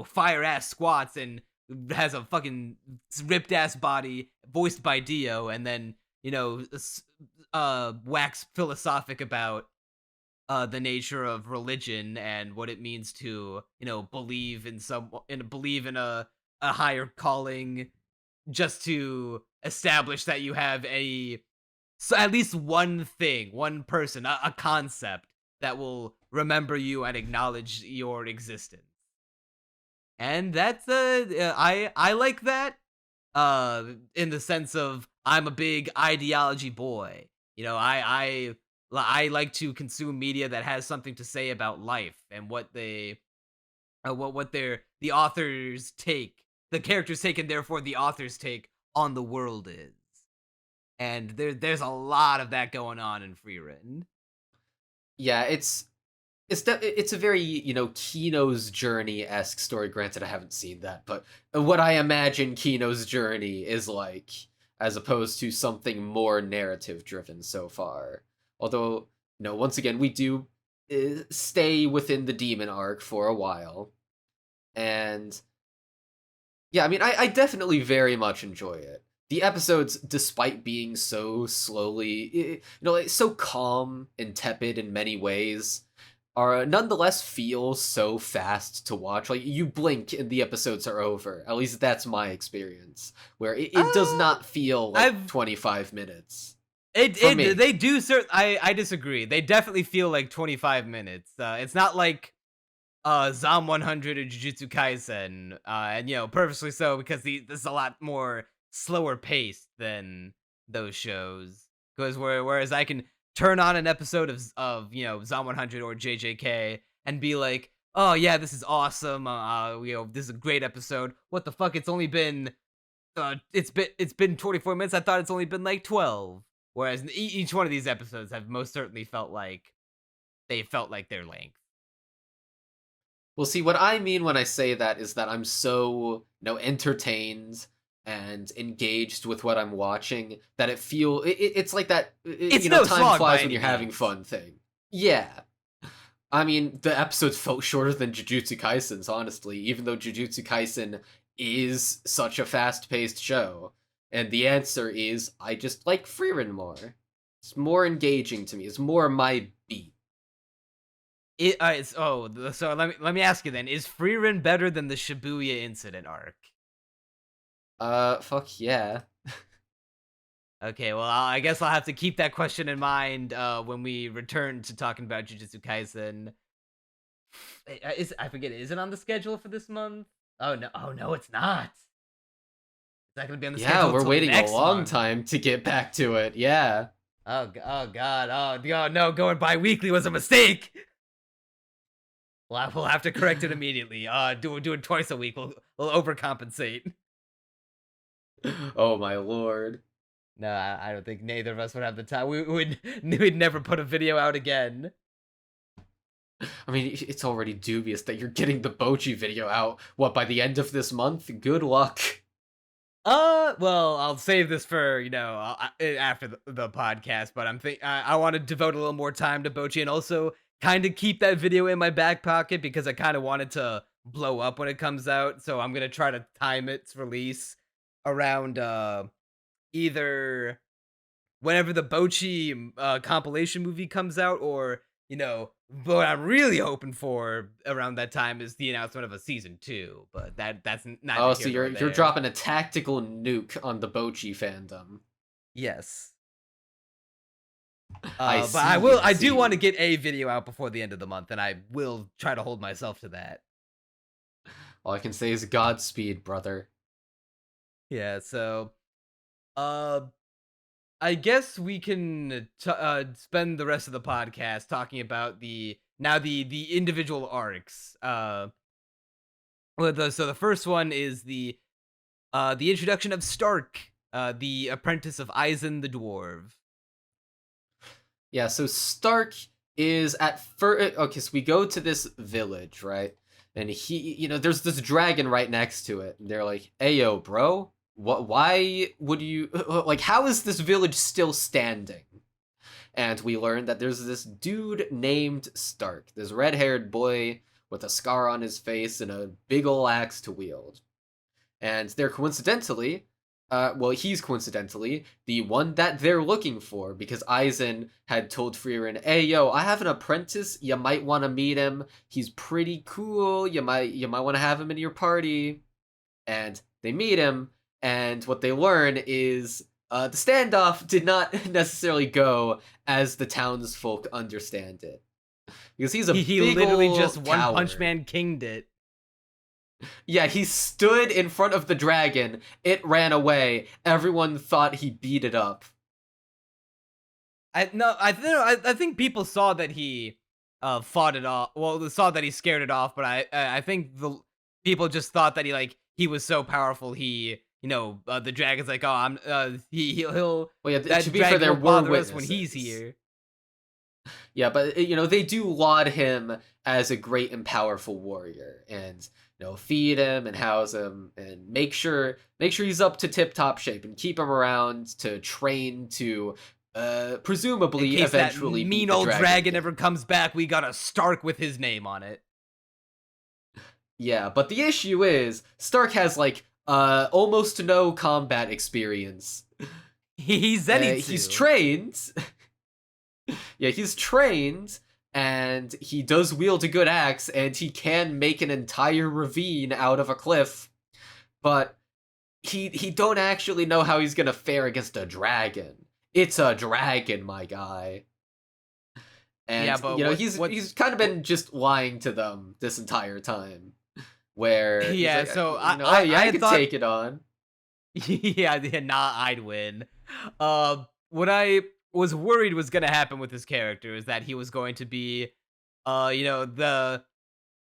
fire ass squats and has a fucking ripped ass body voiced by Dio, and then wax philosophic about the nature of religion and what it means to believe in a higher calling, just to establish that you have at least one thing, one person, a concept that will remember you and acknowledge your existence. And that's I like that in the sense of I'm a big ideology boy. I like to consume media that has something to say about life and what the authors take, the characters take, and therefore the authors take on the world is. And there's a lot of that going on in Frieren. Yeah, it's a very Kino's Journey-esque story. Granted, I haven't seen that, but what I imagine Kino's Journey is like, as opposed to something more narrative driven so far. Although, once again, we do stay within the demon arc for a while, and yeah, I mean, I definitely very much enjoy it. The episodes, despite being so slowly, so calm and tepid in many ways, are nonetheless feel so fast to watch. Like, you blink and the episodes are over. At least that's my experience, where it does not feel like 25 minutes. They do I disagree. They definitely feel like 25 minutes. It's not like Zom 100 or Jujutsu Kaisen, and purposely so, because this is a lot more slower paced than those shows. Because whereas I can turn on an episode of Zom 100 or JJK and be like, oh yeah, this is awesome. This is a great episode. What the fuck? It's only been it's been 24 minutes. I thought it's only been like 12. Whereas each one of these episodes have most certainly felt like their length. Well, see, what I mean when I say that is that I'm so entertained and engaged with what I'm watching that it's like that. It's no time slog flies by when you're any having means. fun thing. Yeah. I mean, the episodes felt shorter than Jujutsu Kaisen's, honestly, even though Jujutsu Kaisen is such a fast-paced show. And the answer is, I just like Frieren more. It's more engaging to me. It's more my beat. So let me ask you then: is Frieren better than the Shibuya incident arc? Fuck yeah. Okay, well, I guess I'll have to keep that question in mind when we return to talking about Jujutsu Kaisen. I forget, is it on the schedule for this month? Oh no, it's not. It's not gonna be on the Yeah, schedule we're until waiting a next long month. time to get back to it. Yeah. Oh god, oh no, going bi-weekly was a mistake. Well, we'll have to correct it immediately. Doing twice a week will overcompensate. Oh my lord. No, I don't think neither of us would have the time. We'd never put a video out again. I mean, it's already dubious that you're getting the Bocchi video out, what, by the end of this month? Good luck. Well, I'll save this for, after the podcast, but I want to devote a little more time to Bocchi and also kind of keep that video in my back pocket because I kind of wanted to blow up when it comes out, so I'm going to try to time its release around, either whenever the Bocchi compilation movie comes out, or what I'm really hoping for around that time is the announcement of a season 2. But that's not. Oh, so you're dropping a tactical nuke on the Bocchi fandom. Yes. I but I do want to get a video out before the end of the month, and I will try to hold myself to that. All I can say is Godspeed, brother. Yeah. So, I guess we can spend the rest of the podcast talking about the individual arcs. So the first one is the introduction of Stark, the apprentice of Aizen the dwarf. Yeah, so Stark is at first. Okay, so we go to this village, right? And there's this dragon right next to it. And they're like, "Ayo, bro, why would you like? How is this village still standing?" And we learn that there's this dude named Stark, this red-haired boy with a scar on his face and a big ol' axe to wield. And they're coincidentally, he's coincidentally the one that they're looking for, because Aizen had told Frieren, "Hey, yo, I have an apprentice. You might want to meet him. He's pretty cool. You might want to have him in your party." And they meet him, and what they learn is the standoff did not necessarily go as the townsfolk understand it, because he's he big literally ol' just One coward. Punch Man kinged it. Yeah, he stood in front of the dragon. It ran away. Everyone thought he beat it up. I think people saw that he fought it off. Well, they saw that he scared it off, but I think the people just thought that he was so powerful. The dragon's like, "Oh, he'll." Well, yeah, that to be fair, there won't were bother us witnesses when he's here. Yeah, but they do laud him as a great and powerful warrior, and feed him and house him and make sure he's up to tip-top shape and keep him around to train to presumably In case eventually that beat mean the old dragon again. ever comes back, we got a Stark with his name on it. Yeah, but the issue is Stark has almost no combat experience. He's Zenitsu. He's trained. Yeah, he's trained, and he does wield a good axe, and he can make an entire ravine out of a cliff, but he don't actually know how he's gonna fare against a dragon. It's a dragon, my guy. And yeah, but he's kind of been just lying to them this entire time. Where yeah, like, so I could take it on. Yeah, nah, I'd win. What I was worried was gonna happen with this character is that he was going to be,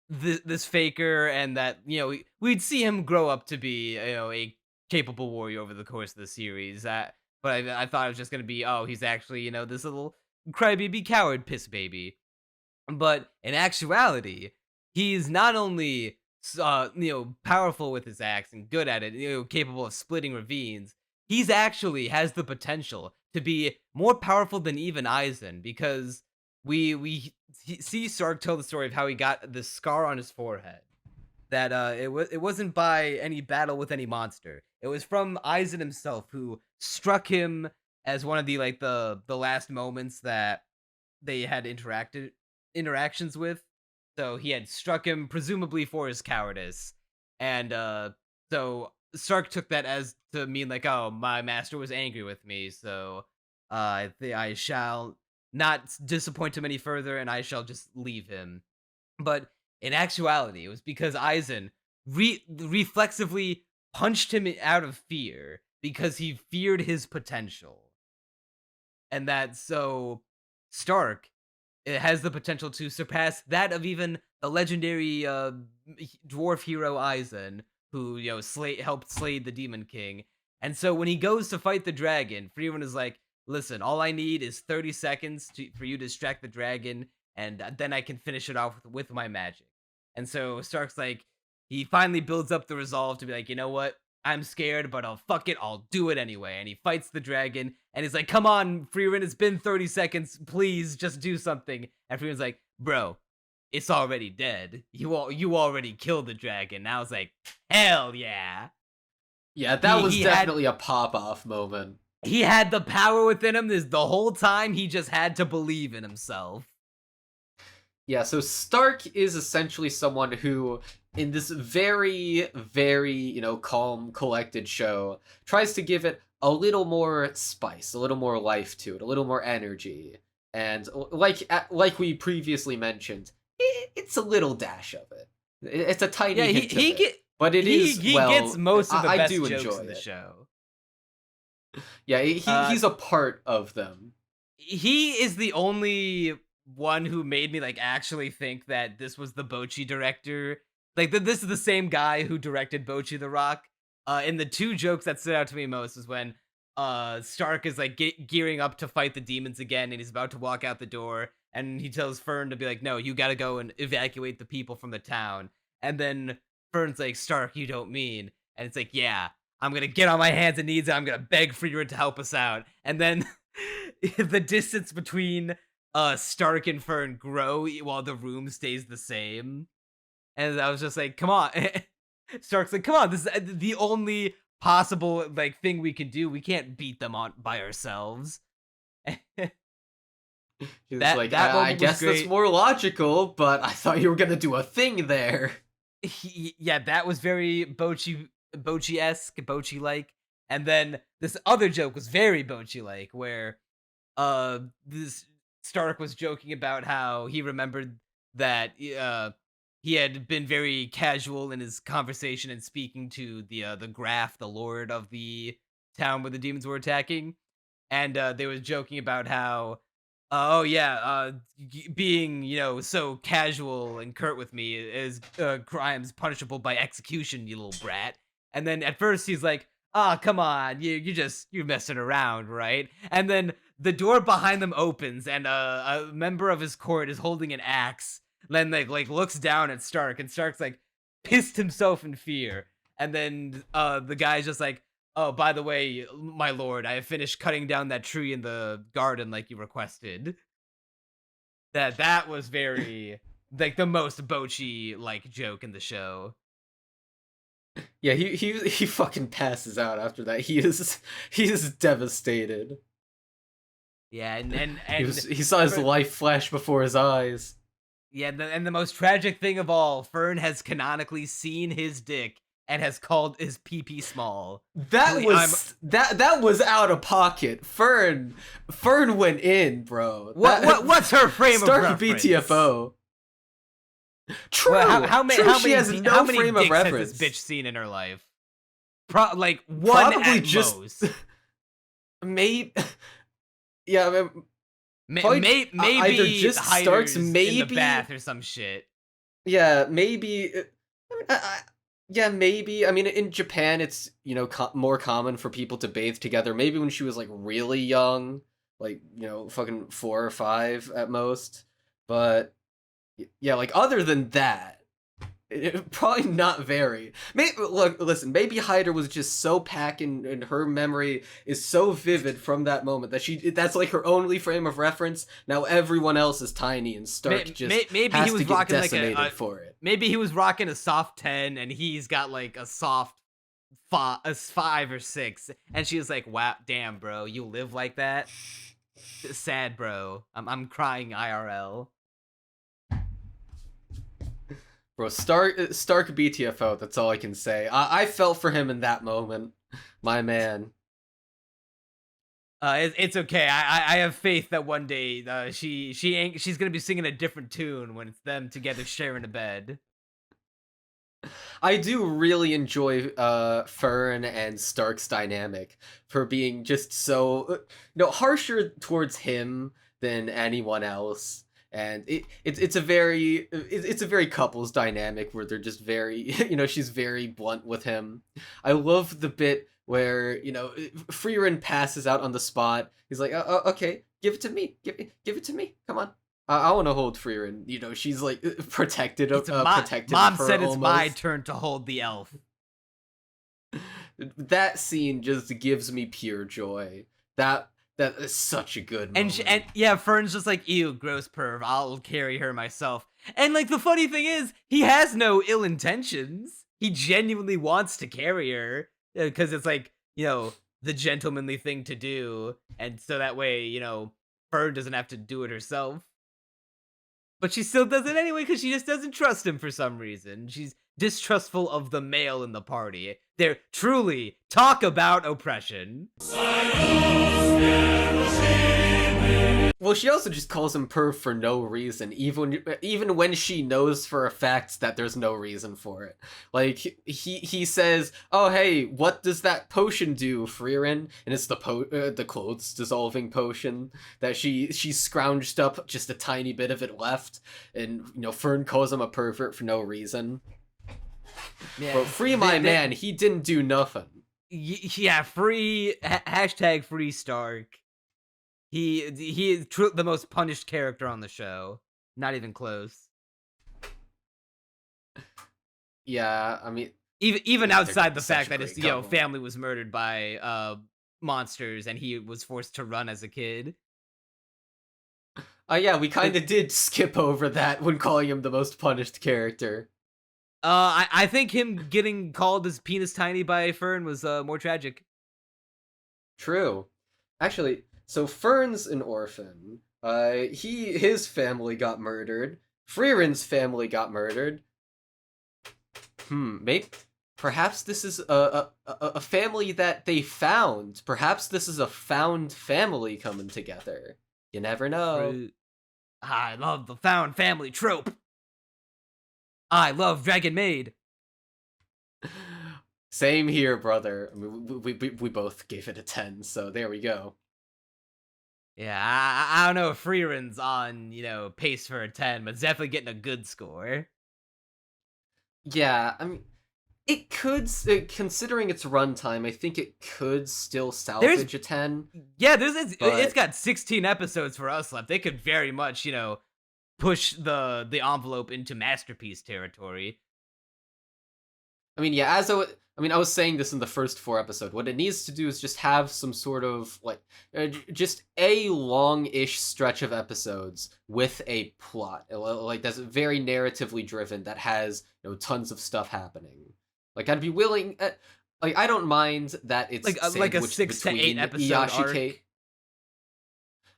this faker, and that we'd see him grow up to be a capable warrior over the course of the series. But I thought it was just gonna be, oh, he's actually this little crybaby coward piss baby. But in actuality, he's not only powerful with his axe and good at it, capable of splitting ravines. He's actually has the potential to be more powerful than even Aizen, because we see Stark tell the story of how he got this scar on his forehead. That it wasn't by any battle with any monster. It was from Aizen himself, who struck him as one of the last moments that they had interactions with. So he had struck him presumably for his cowardice, and so Stark took that as to mean like, oh, my master was angry with me, so I shall not disappoint him any further, and I shall just leave him. But in actuality, it was because Aizen reflexively punched him out of fear because he feared his potential. And that so Stark, it has the potential to surpass that of even the legendary dwarf hero Aizen, who helped slay the Demon King. And so when he goes to fight the dragon, Frieren is like, "Listen, all I need is 30 seconds for you to distract the dragon, and then I can finish it off with my magic." And so Stark's like, he finally builds up the resolve to be like, you know what? I'm scared, but I'll do it anyway. And he fights the dragon, and he's like, "Come on, Frieren, it's been 30 seconds. Please, just do something." And Frieren's like, "Bro, it's already dead. You already killed the dragon." And I was like, hell yeah. Yeah, that was definitely a pop-off moment. He had the power within him the whole time. He just had to believe in himself. Yeah, so Stark is essentially someone who, in this very, very, calm, collected show, tries to give it a little more spice, a little more life to it, a little more energy. And like we previously mentioned, it's a little dash of it. It's a tiny hint of it. But he gets most of the best jokes in the show. Yeah, he's a part of them. He is the only one who made me actually think that this was the Bocchi director. This is the same guy who directed Bocchi the Rock. And the two jokes that stood out to me most is when Stark is gearing up to fight the demons again, and he's about to walk out the door, and he tells Fern to be like, "No, you gotta go and evacuate the people from the town." And then Fern's like, "Stark, you don't mean?" And it's like, "Yeah, I'm gonna get on my hands and knees, and I'm gonna beg Frieren to help us out." And then the distance between Stark and Fern grow while the room stays the same. And I was just like, come on. Stark's like, come on, this is the only possible thing we can do. We can't beat them on by ourselves. I guess that's more logical, but I thought you were gonna do a thing there. Yeah, that was very Bocchi-esque, Bocchi-like. And then this other joke was very Bocchi-like, where this Stark was joking about how he remembered that he had been very casual in his conversation and speaking to the Graf, the lord of the town where the demons were attacking. And they were joking about how, being, so casual and curt with me is crimes punishable by execution, you little brat. And then at first he's like, "Ah, come on, you're messing around, right?" And then the door behind them opens, and a member of his court is holding an axe. Then looks down at Stark, and Stark's pissed himself in fear. And then the guy's just like, "Oh, by the way, my lord, I have finished cutting down that tree in the garden like you requested." That was very the most Bocchi joke in the show. Yeah, he fucking passes out after that. He is devastated. Yeah, and he saw his life flash before his eyes. Yeah, and the most tragic thing of all, Fern has canonically seen his dick and has called his pee small. That was out of pocket. Fern went in, bro. What's her frame of reference? Stark BTFO. True. Well, how many frame of reference has this bitch seen in her life? One probably at just most. Maybe. Yeah. Maybe either just Stark's maybe in the bath or some shit. Yeah, maybe. Yeah, maybe. I mean, in Japan, it's more common for people to bathe together. Maybe when she was really young, fucking 4 or 5 at most. But yeah, other than that, probably not very. Listen, maybe Hyder was just so packing, and her memory is so vivid from that moment that that's her only frame of reference. Now everyone else is tiny, and Stark maybe has he was to get rocking decimated for it. Maybe he was rocking a soft 10, and he's got a soft 5 or 6, and she was like, "Wow, damn, bro, you live like that? Sad, bro. I'm crying IRL." Bro, Stark BTFO, that's all I can say. I felt for him in that moment. My man. It's okay. I have faith that one day she's gonna be singing a different tune when it's them together sharing a bed. I do really enjoy Fern and Stark's dynamic for being just so harsher towards him than anyone else. And it's a very couples dynamic where they're just very she's very blunt with him. I love the bit where Frieren passes out on the spot. He's like, okay, give it to me, give it to me, come on. I want to hold Frieren. She's like protected of protected. Mom of her said it's almost. my turn to hold the elf. That scene just gives me pure joy. That is such a good moment. And yeah, Fern's just like, ew, gross perv. I'll carry her myself. And like the funny thing is, he has no ill intentions. He genuinely wants to carry her because it's like the gentlemanly thing to do, and so that way Fern doesn't have to do it herself. But she still does it anyway because she just doesn't trust him for some reason. She's distrustful of the male in the party. They're truly talk about oppression. Well, she also just calls him perv for no reason, even when she knows for a fact that there's no reason for it. Like he says, "Oh hey, what does that potion do, Frieren?" And it's the clothes dissolving potion that she scrounged up just a tiny bit of it left, and Fern calls him a pervert for no reason. Yeah, but free my man, he didn't do nothing. Yeah, free hashtag free Stark. He is the most punished character on the show. Not even close. Yeah, I mean, even outside the fact that his family was murdered by monsters and he was forced to run as a kid. Yeah, we kind of did skip over that when calling him the most punished character. I think him getting called his penis tiny by Fern was more tragic. True. Actually, so Fern's an orphan. His family got murdered. Frieren's family got murdered. Maybe perhaps this is a family that they found. Perhaps this is a found family coming together. You never know. I love the found family trope. I love Dragon Maid. Same here, brother. I mean, we both gave it a 10, so there we go. Yeah, I don't know if Frieren's on, pace for a 10, but it's definitely getting a good score. Yeah, I mean, it could, considering its runtime, I think it could still salvage a 10. Yeah, it's got 16 episodes for us left. They could very much, push the envelope into masterpiece territory. I mean, yeah, I was saying this in the first 4 episodes. What it needs to do is just have some sort of just a long-ish stretch of episodes with a plot, like that's very narratively driven, that has tons of stuff happening. Like I'd be willing, I don't mind that it's like a 6 to 8 episode arc.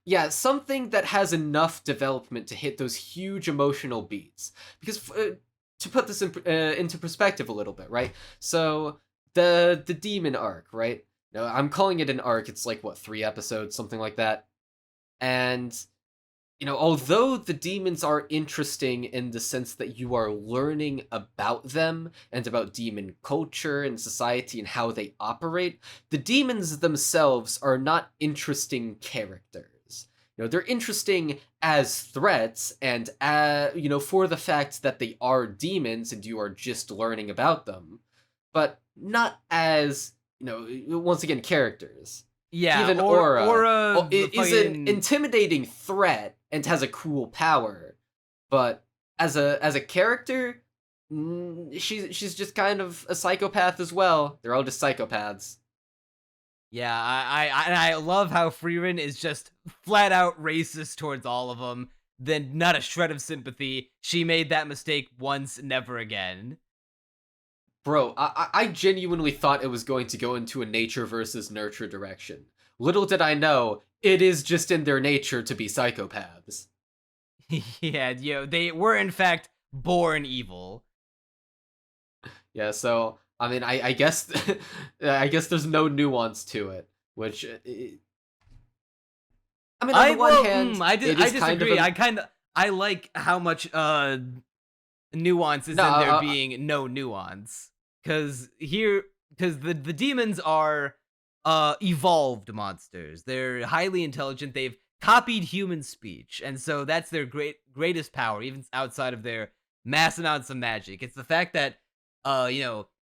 Yeah, something that has enough development to hit those huge emotional beats. Because to put this into perspective a little bit, right? So the demon arc, right? Now, I'm calling it an arc. It's like 3 episodes, something like that. And although the demons are interesting in the sense that you are learning about them and about demon culture and society and how they operate, the demons themselves are not interesting characters. They're interesting as threats and, for the fact that they are demons and you are just learning about them, but not as, once again, characters. Yeah, even Aura is an intimidating threat and has a cool power, but as a character, she's just kind of a psychopath as well. They're all just psychopaths. Yeah, I love how Frieren is just flat out racist towards all of them. Then not a shred of sympathy. She made that mistake once, never again. Bro, I genuinely thought it was going to go into a nature versus nurture direction. Little did I know, it is just in their nature to be psychopaths. Yeah, they were in fact born evil. Yeah, so I mean, I guess I guess there's no nuance to it, which I mean, on the one hand, I it is kind of disagree. I like how much nuance is no, in there being no nuance, because the demons are evolved monsters. They're highly intelligent. They've copied human speech, and so that's their greatest power, even outside of their mass amounts of magic. It's the fact that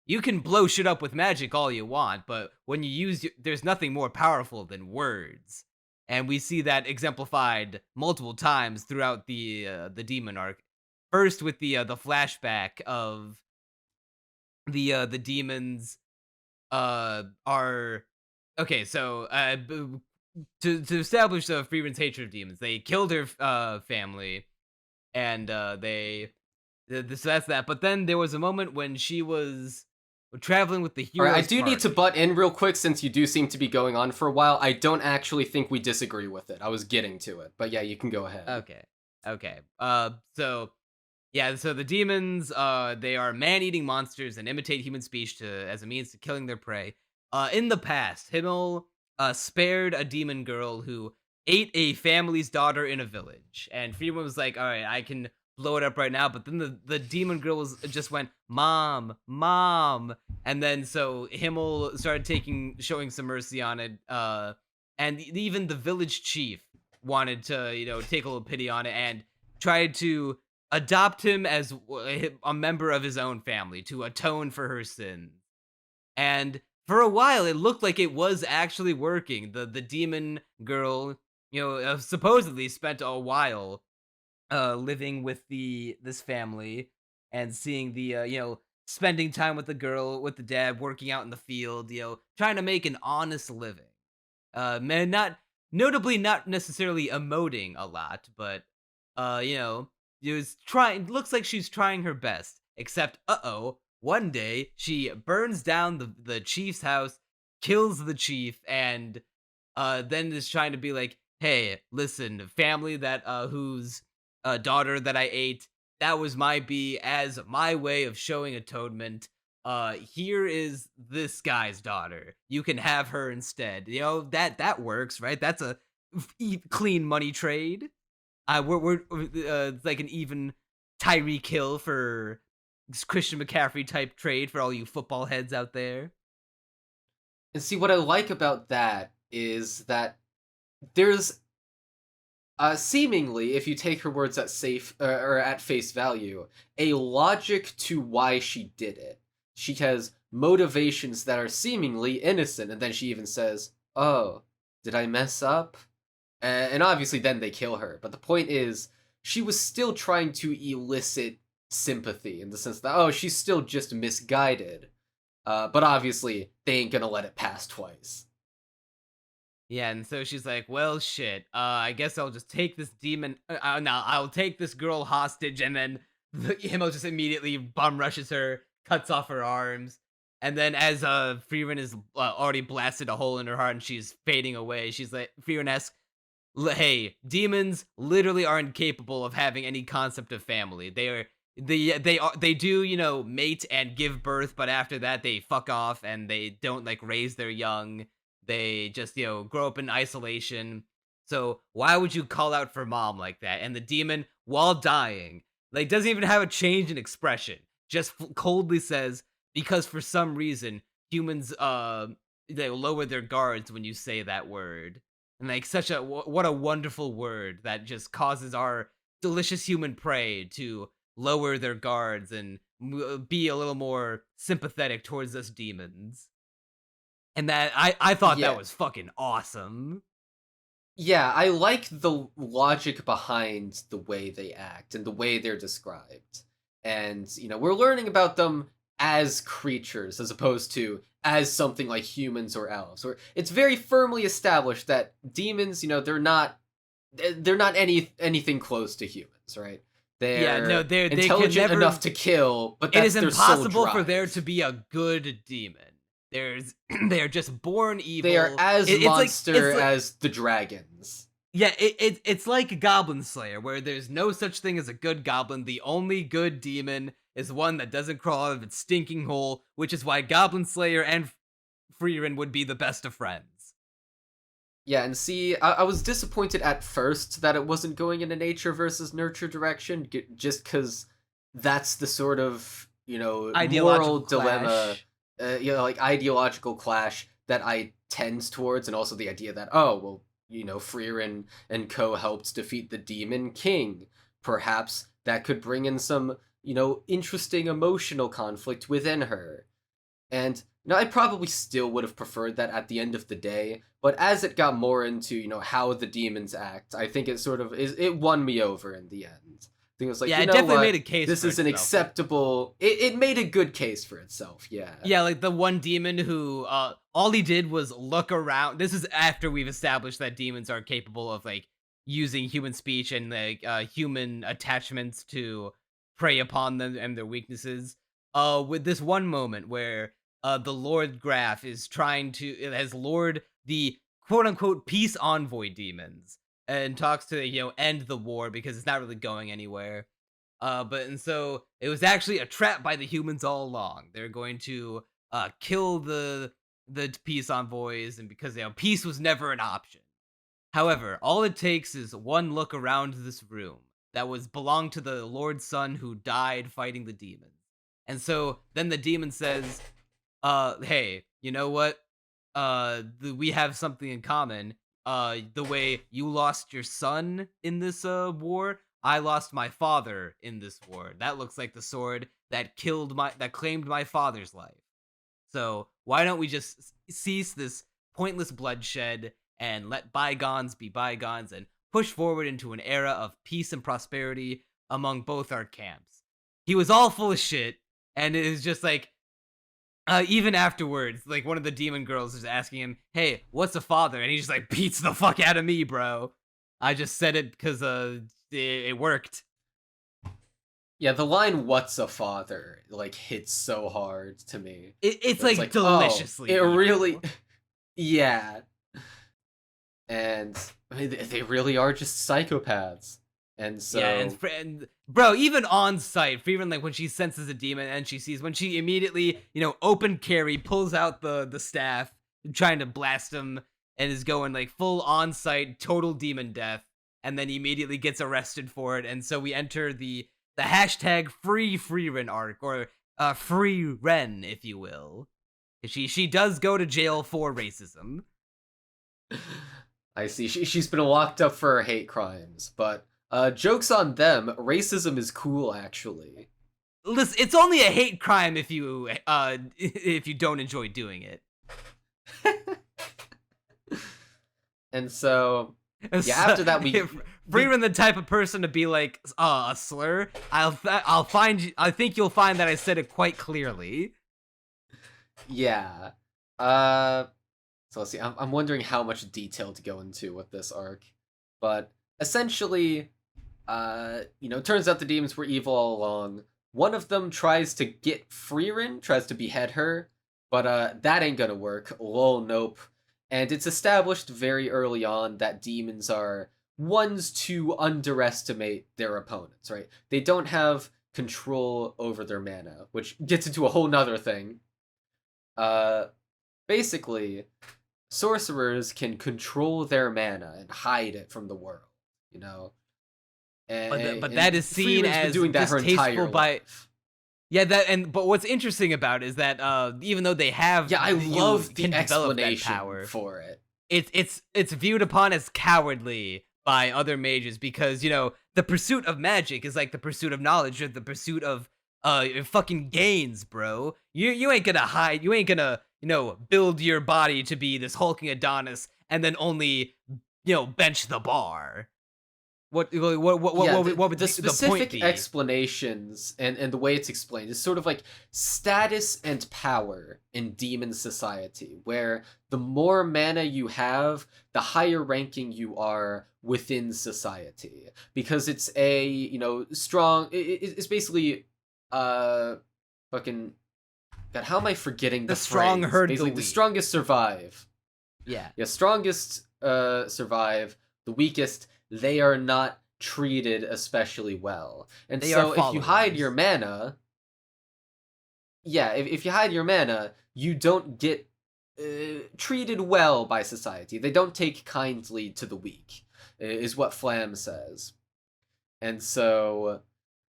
you can blow shit up with magic all you want, but when you there's nothing more powerful than words. And we see that exemplified multiple times throughout the demon arc. First with the flashback of the demons are okay. So to establish Frieren's hatred of demons, they killed her family, and so that's that. But then there was a moment when she was traveling with the heroes. Alright, I do party. need to butt in real quick since you do seem to be going on for a while. I don't actually think we disagree with it. I was getting to it, but yeah, you can go ahead. Okay. So the demons, they are man-eating monsters and imitate human speech as a means to killing their prey. In the past, Himmel spared a demon girl who ate a family's daughter in a village, and Frieren was like, "All right, I can blow it up right now." But then the demon girl just went, "Mom, mom," and then so Himmel started showing some mercy on it. And even the village chief wanted to take a little pity on it and tried to adopt him as a member of his own family to atone for her sins. And for a while, it looked like it was actually working. The demon girl, supposedly spent a while living with this family and seeing spending time with the girl, with the dad, working out in the field, trying to make an honest living. Man, notably not necessarily emoting a lot, but it was trying. Looks like she's trying her best. Except, one day she burns down the chief's house, kills the chief, and then is trying to be like, "Hey, listen, family that whose daughter that I ate, that was as my way of showing atonement. Here is this guy's daughter. You can have her instead." That works, right? That's a clean money trade. We're it's like an even Tyreek Hill for Christian McCaffrey type trade for all you football heads out there. And see, what I like about that is that there's seemingly, if you take her words at at face value, a logic to why she did it. She has motivations that are seemingly innocent, and then she even says, "Oh, did I mess up?" And obviously then they kill her. But the point is, she was still trying to elicit sympathy in the sense that, oh, she's still just misguided. But obviously, they ain't gonna let it pass twice. Yeah, and so she's like, "Well, shit. I guess I'll just take this demon. No, I'll take this girl hostage." And then Himmel just immediately bum rushes her, cuts off her arms, and then as Frieren is already blasted a hole in her heart and she's fading away, she's like, Frieren asks, "Hey, demons literally are incapable of having any concept of family. They do mate and give birth, but after that they fuck off and they don't raise their young. They just grow up in isolation. So why would you call out for mom like that?" And the demon, while dying, doesn't even have a change in expression. Just coldly says, "Because for some reason humans they lower their guards when you say that word." And what a wonderful word that just causes our delicious human prey to lower their guards and be a little more sympathetic towards us demons. And that I thought that was fucking awesome. Yeah, I like the logic behind the way they act and the way they're described. And, we're learning about them as creatures as opposed to as something like humans or elves. Or it's very firmly established that demons, they're not anything close to humans, right? They're intelligent enough to kill, but that's it is their sole impossible for drive. there to be a good demon. They are just born evil. They are as monster as the dragons. Yeah, it's like a Goblin Slayer, where there's no such thing as a good goblin. The only good demon is one that doesn't crawl out of its stinking hole, which is why Goblin Slayer and Frieren would be the best of friends. Yeah, and see, I was disappointed at first that it wasn't going in a nature versus nurture direction, just because that's the sort of, moral dilemma, like ideological clash that I tend towards, and also the idea that, Frieren and co helped defeat the Demon King. Perhaps that could bring in some, interesting emotional conflict within her. And I probably still would have preferred that at the end of the day, but as it got more into, how the demons act, I think it won me over in the end. I think it was like, it definitely made a case. This is an acceptable. It made a good case for itself. Yeah. Yeah, like the one demon who all he did was look around. This is after we've established that demons are capable of like using human speech and like human attachments to prey upon them and their weaknesses. With this one moment where the Lord Graf has lured the quote-unquote peace envoy demons and talks to, end the war because it's not really going anywhere. And so it was actually a trap by the humans all along. They're going to kill the peace envoys, and because, peace was never an option. However, all it takes is one look around this room that belonged to the Lord's son who died fighting the demons. And so then the demon says, hey, you know what? We have something in common. The way you lost your son in this war, I lost my father in this war. That looks like the sword that claimed my father's life. So why don't we just cease this pointless bloodshed and let bygones be bygones and push forward into an era of peace and prosperity among both our camps? He was all full of shit, and it is just like, even afterwards, like one of the demon girls is asking him, hey, what's a father? And he just like beats the fuck out of me, bro. I just said it because it worked. Yeah, the line "What's a father?" like hits so hard to me. It's like deliciously. It really, yeah. And they really are just psychopaths. And so, yeah, and bro, even on sight, even like when she senses a demon and when she immediately, open carry, pulls out the staff, trying to blast him, and is going like full on sight, total demon death, and then immediately gets arrested for it. And so we enter the hashtag free Frieren arc, or free Ren, if you will. She does go to jail for racism. I see. She's been locked up for her hate crimes, but. Joke's on them. Racism is cool, actually. Listen, it's only a hate crime if you don't enjoy doing it. And so, after that we Frieren the type of person to be like a slur. I think you'll find that I said it quite clearly. Yeah. So let's see. I'm wondering how much detail to go into with this arc, but essentially. Turns out the demons were evil all along. One of them tries to get Frieren, tries to behead her, but that ain't gonna work. Lol, nope. And it's established very early on that demons are ones to underestimate their opponents, right? They don't have control over their mana, which gets into a whole nother thing. Basically, sorcerers can control their mana and hide it from the world, But that is seen as doing that distasteful by. Yeah, but what's interesting about it is that even though they have, I love the explanation power for it. It's viewed upon as cowardly by other mages because the pursuit of magic is like the pursuit of knowledge or the pursuit of fucking gains, bro. You ain't gonna hide. You ain't gonna build your body to be this hulking Adonis and then only bench the bar. What would the specific point explanations and the way it's explained is sort of like status and power in demon society, where the more mana you have, the higher ranking you are within society, because it's a strong. It's basically fucking. God, how am I forgetting the strong phrase? herd? Basically, the strongest survive. Yeah, strongest survive. The weakest. They are not treated especially well. And so if you hide your mana, yeah, if you hide your mana, you don't get treated well by society. They don't take kindly to the weak, is what Flam says. And so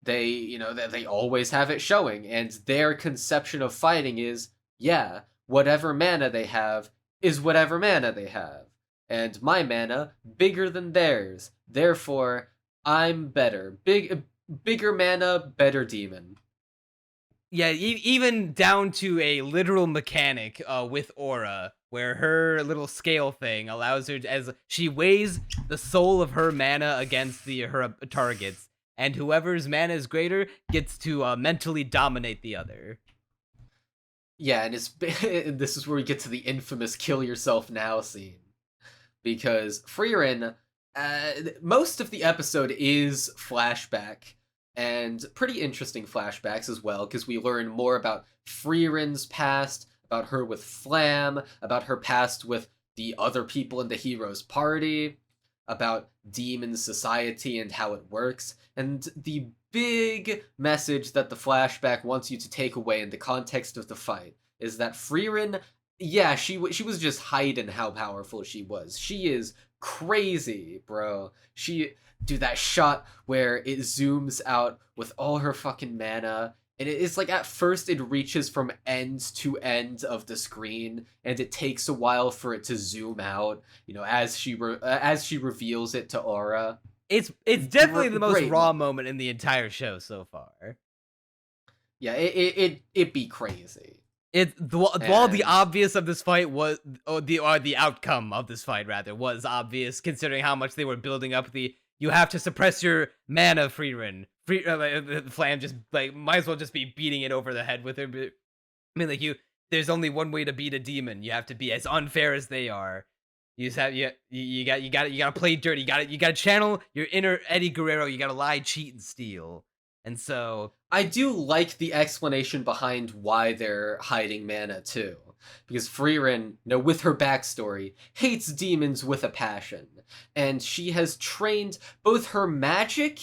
they always have it showing, and their conception of fighting is, yeah, whatever mana they have is whatever mana they have. And my mana, bigger than theirs. Therefore, I'm better. Bigger mana, better demon. Yeah, even down to a literal mechanic with Aura, where her little scale thing allows her as she weighs the soul of her mana against her targets, and whoever's mana is greater gets to mentally dominate the other. Yeah, and this is where we get to the infamous kill yourself now scene. Because Frieren, most of the episode is flashback, and pretty interesting flashbacks as well, because we learn more about Frieren's past, about her with Flam, about her past with the other people in the hero's party, about demon society and how it works, and the big message that the flashback wants you to take away in the context of the fight is that Frieren, yeah, she was just hiding how powerful she was. She is crazy, bro. Dude, that shot where it zooms out with all her fucking mana, and it's like at first it reaches from end to end of the screen, and it takes a while for it to zoom out, as she reveals it to Aura. It's definitely the most raw moment in the entire show so far. Yeah, it be crazy. While the obvious of this fight was the outcome of this fight rather was obvious, considering how much they were building up you have to suppress your mana, Frieren. Flam just might as well just be beating it over the head with her. I mean, there's only one way to beat a demon. You have to be as unfair as they are. You just have you gotta play dirty. You gotta channel your inner Eddie Guerrero. You gotta lie, cheat, and steal. And so I do like the explanation behind why they're hiding mana too, because Frieren, with her backstory, hates demons with a passion, and she has trained both her magic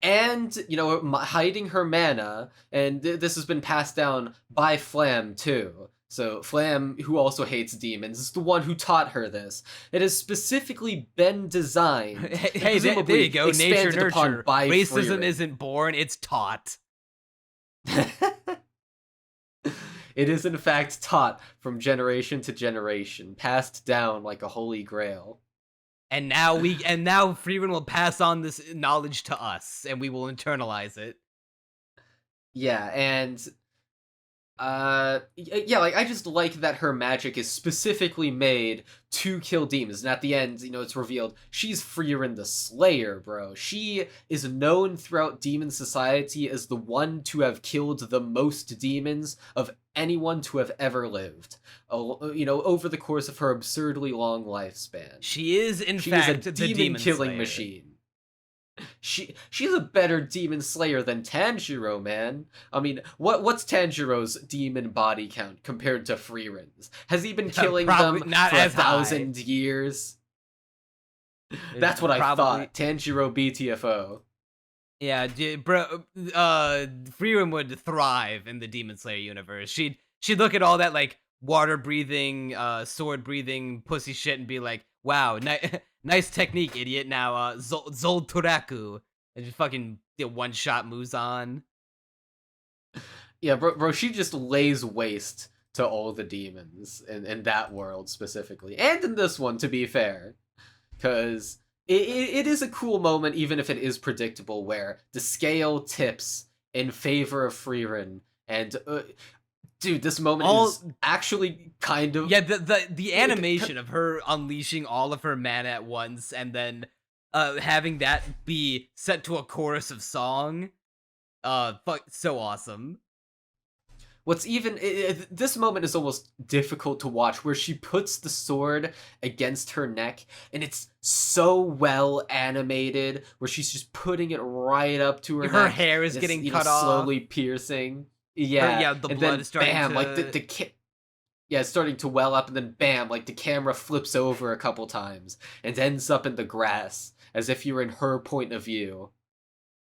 and hiding her mana, and this has been passed down by Flam too. So Flam, who also hates demons, is the one who taught her this. It has specifically been designed. Hey, there you go. Nature nurture. Racism Frieren. Isn't born; it's taught. It is in fact taught from generation to generation, passed down like a holy grail. And now Frieren will pass on this knowledge to us, and we will internalize it. Yeah, and I just like that her magic is specifically made to kill demons, and at the end, it's revealed she's Frieren the Slayer, bro. She is known throughout demon society as the one to have killed the most demons of anyone to have ever lived, over the course of her absurdly long lifespan. She is, in fact, a the demon killing slayer. machine. She's a better demon slayer than Tanjiro, man. I mean, what's Tanjiro's demon body count compared to Frieren's? Has he been killing them for 1,000 years? That's what I thought. Tanjiro BTFO. Yeah, bro. Frieren would thrive in the Demon Slayer universe. She'd look at all that water breathing, sword breathing, pussy shit, and be like, "Wow, nice technique, idiot." Now, Zolturaku, and just fucking one shot Muzan. Yeah, bro, she just lays waste to all the demons in that world specifically, and in this one, to be fair, because it is a cool moment, even if it is predictable, where the scale tips in favor of Frieren, and dude, this moment is actually kind of... Yeah, the animation of her unleashing all of her mana at once, and then having that be set to a chorus of song, so awesome. What's even... this moment is almost difficult to watch, where she puts the sword against her neck, and it's so well animated, where she's just putting it right up to her neck. Her hair is getting cut off. Slowly piercing. Yeah, the and blood then, is starting bam, to... it's starting to well up, and then bam, the camera flips over a couple times, and ends up in the grass, as if you're in her point of view.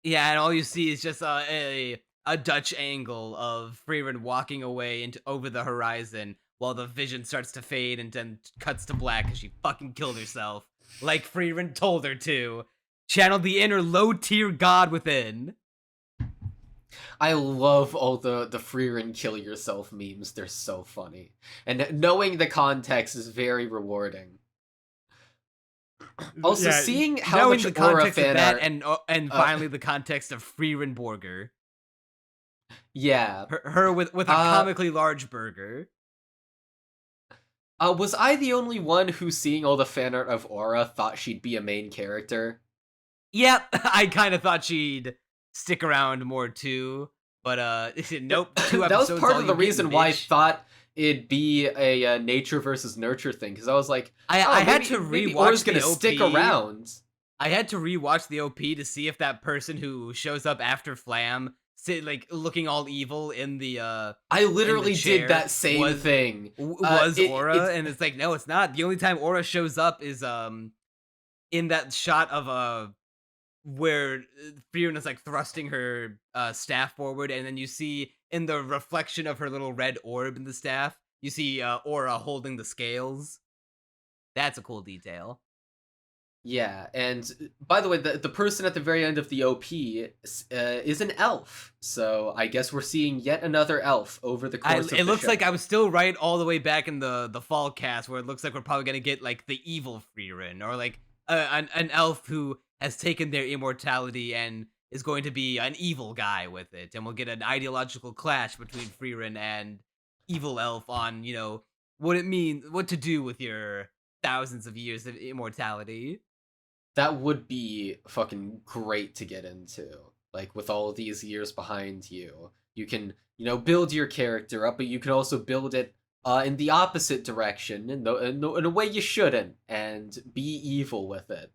Yeah, and all you see is just a a Dutch angle of Frieren walking away into over the horizon while the vision starts to fade and then cuts to black because she fucking killed herself, like Frieren told her to. Channeled the inner low-tier god within. I love all the Frieren kill yourself memes. They're so funny. And knowing the context is very rewarding. Also, seeing how much the Aura context of fan that art... and finally the context of Frieren Borger. Yeah. Her with a comically large burger. Was I the only one who, seeing all the fan art of Aura, thought she'd be a main character? Yep, I kind of thought she'd stick around more too, but nope. 2 episodes. That was part of the get, reason why I thought it'd be a nature versus nurture thing, because I was like, I had to rewatch Aura's gonna the OP. stick around. I had to rewatch the OP to see if that person who shows up after Flam, like looking all evil in the I literally did that same thing. Was Aura, and it's like, no, it's not. The only time Aura shows up is in that shot of where Frieren is like thrusting her staff forward, and then you see in the reflection of her little red orb in the staff, you see Aura holding the scales. That's a cool detail. Yeah, and by the way, the person at the very end of the OP is an elf, so I guess we're seeing yet another elf over the course of the show. It looks like I was still right all the way back in the fall cast, where it looks like we're probably gonna get like the evil Frieren, or like an elf who has taken their immortality and is going to be an evil guy with it, and we'll get an ideological clash between Frieren and evil elf on, you know, what to do with your thousands of years of immortality. That would be fucking great to get into. Like, with all of these years behind you, you can, you know, build your character up, but you can also build it in the opposite direction, in a way you shouldn't, and be evil with it.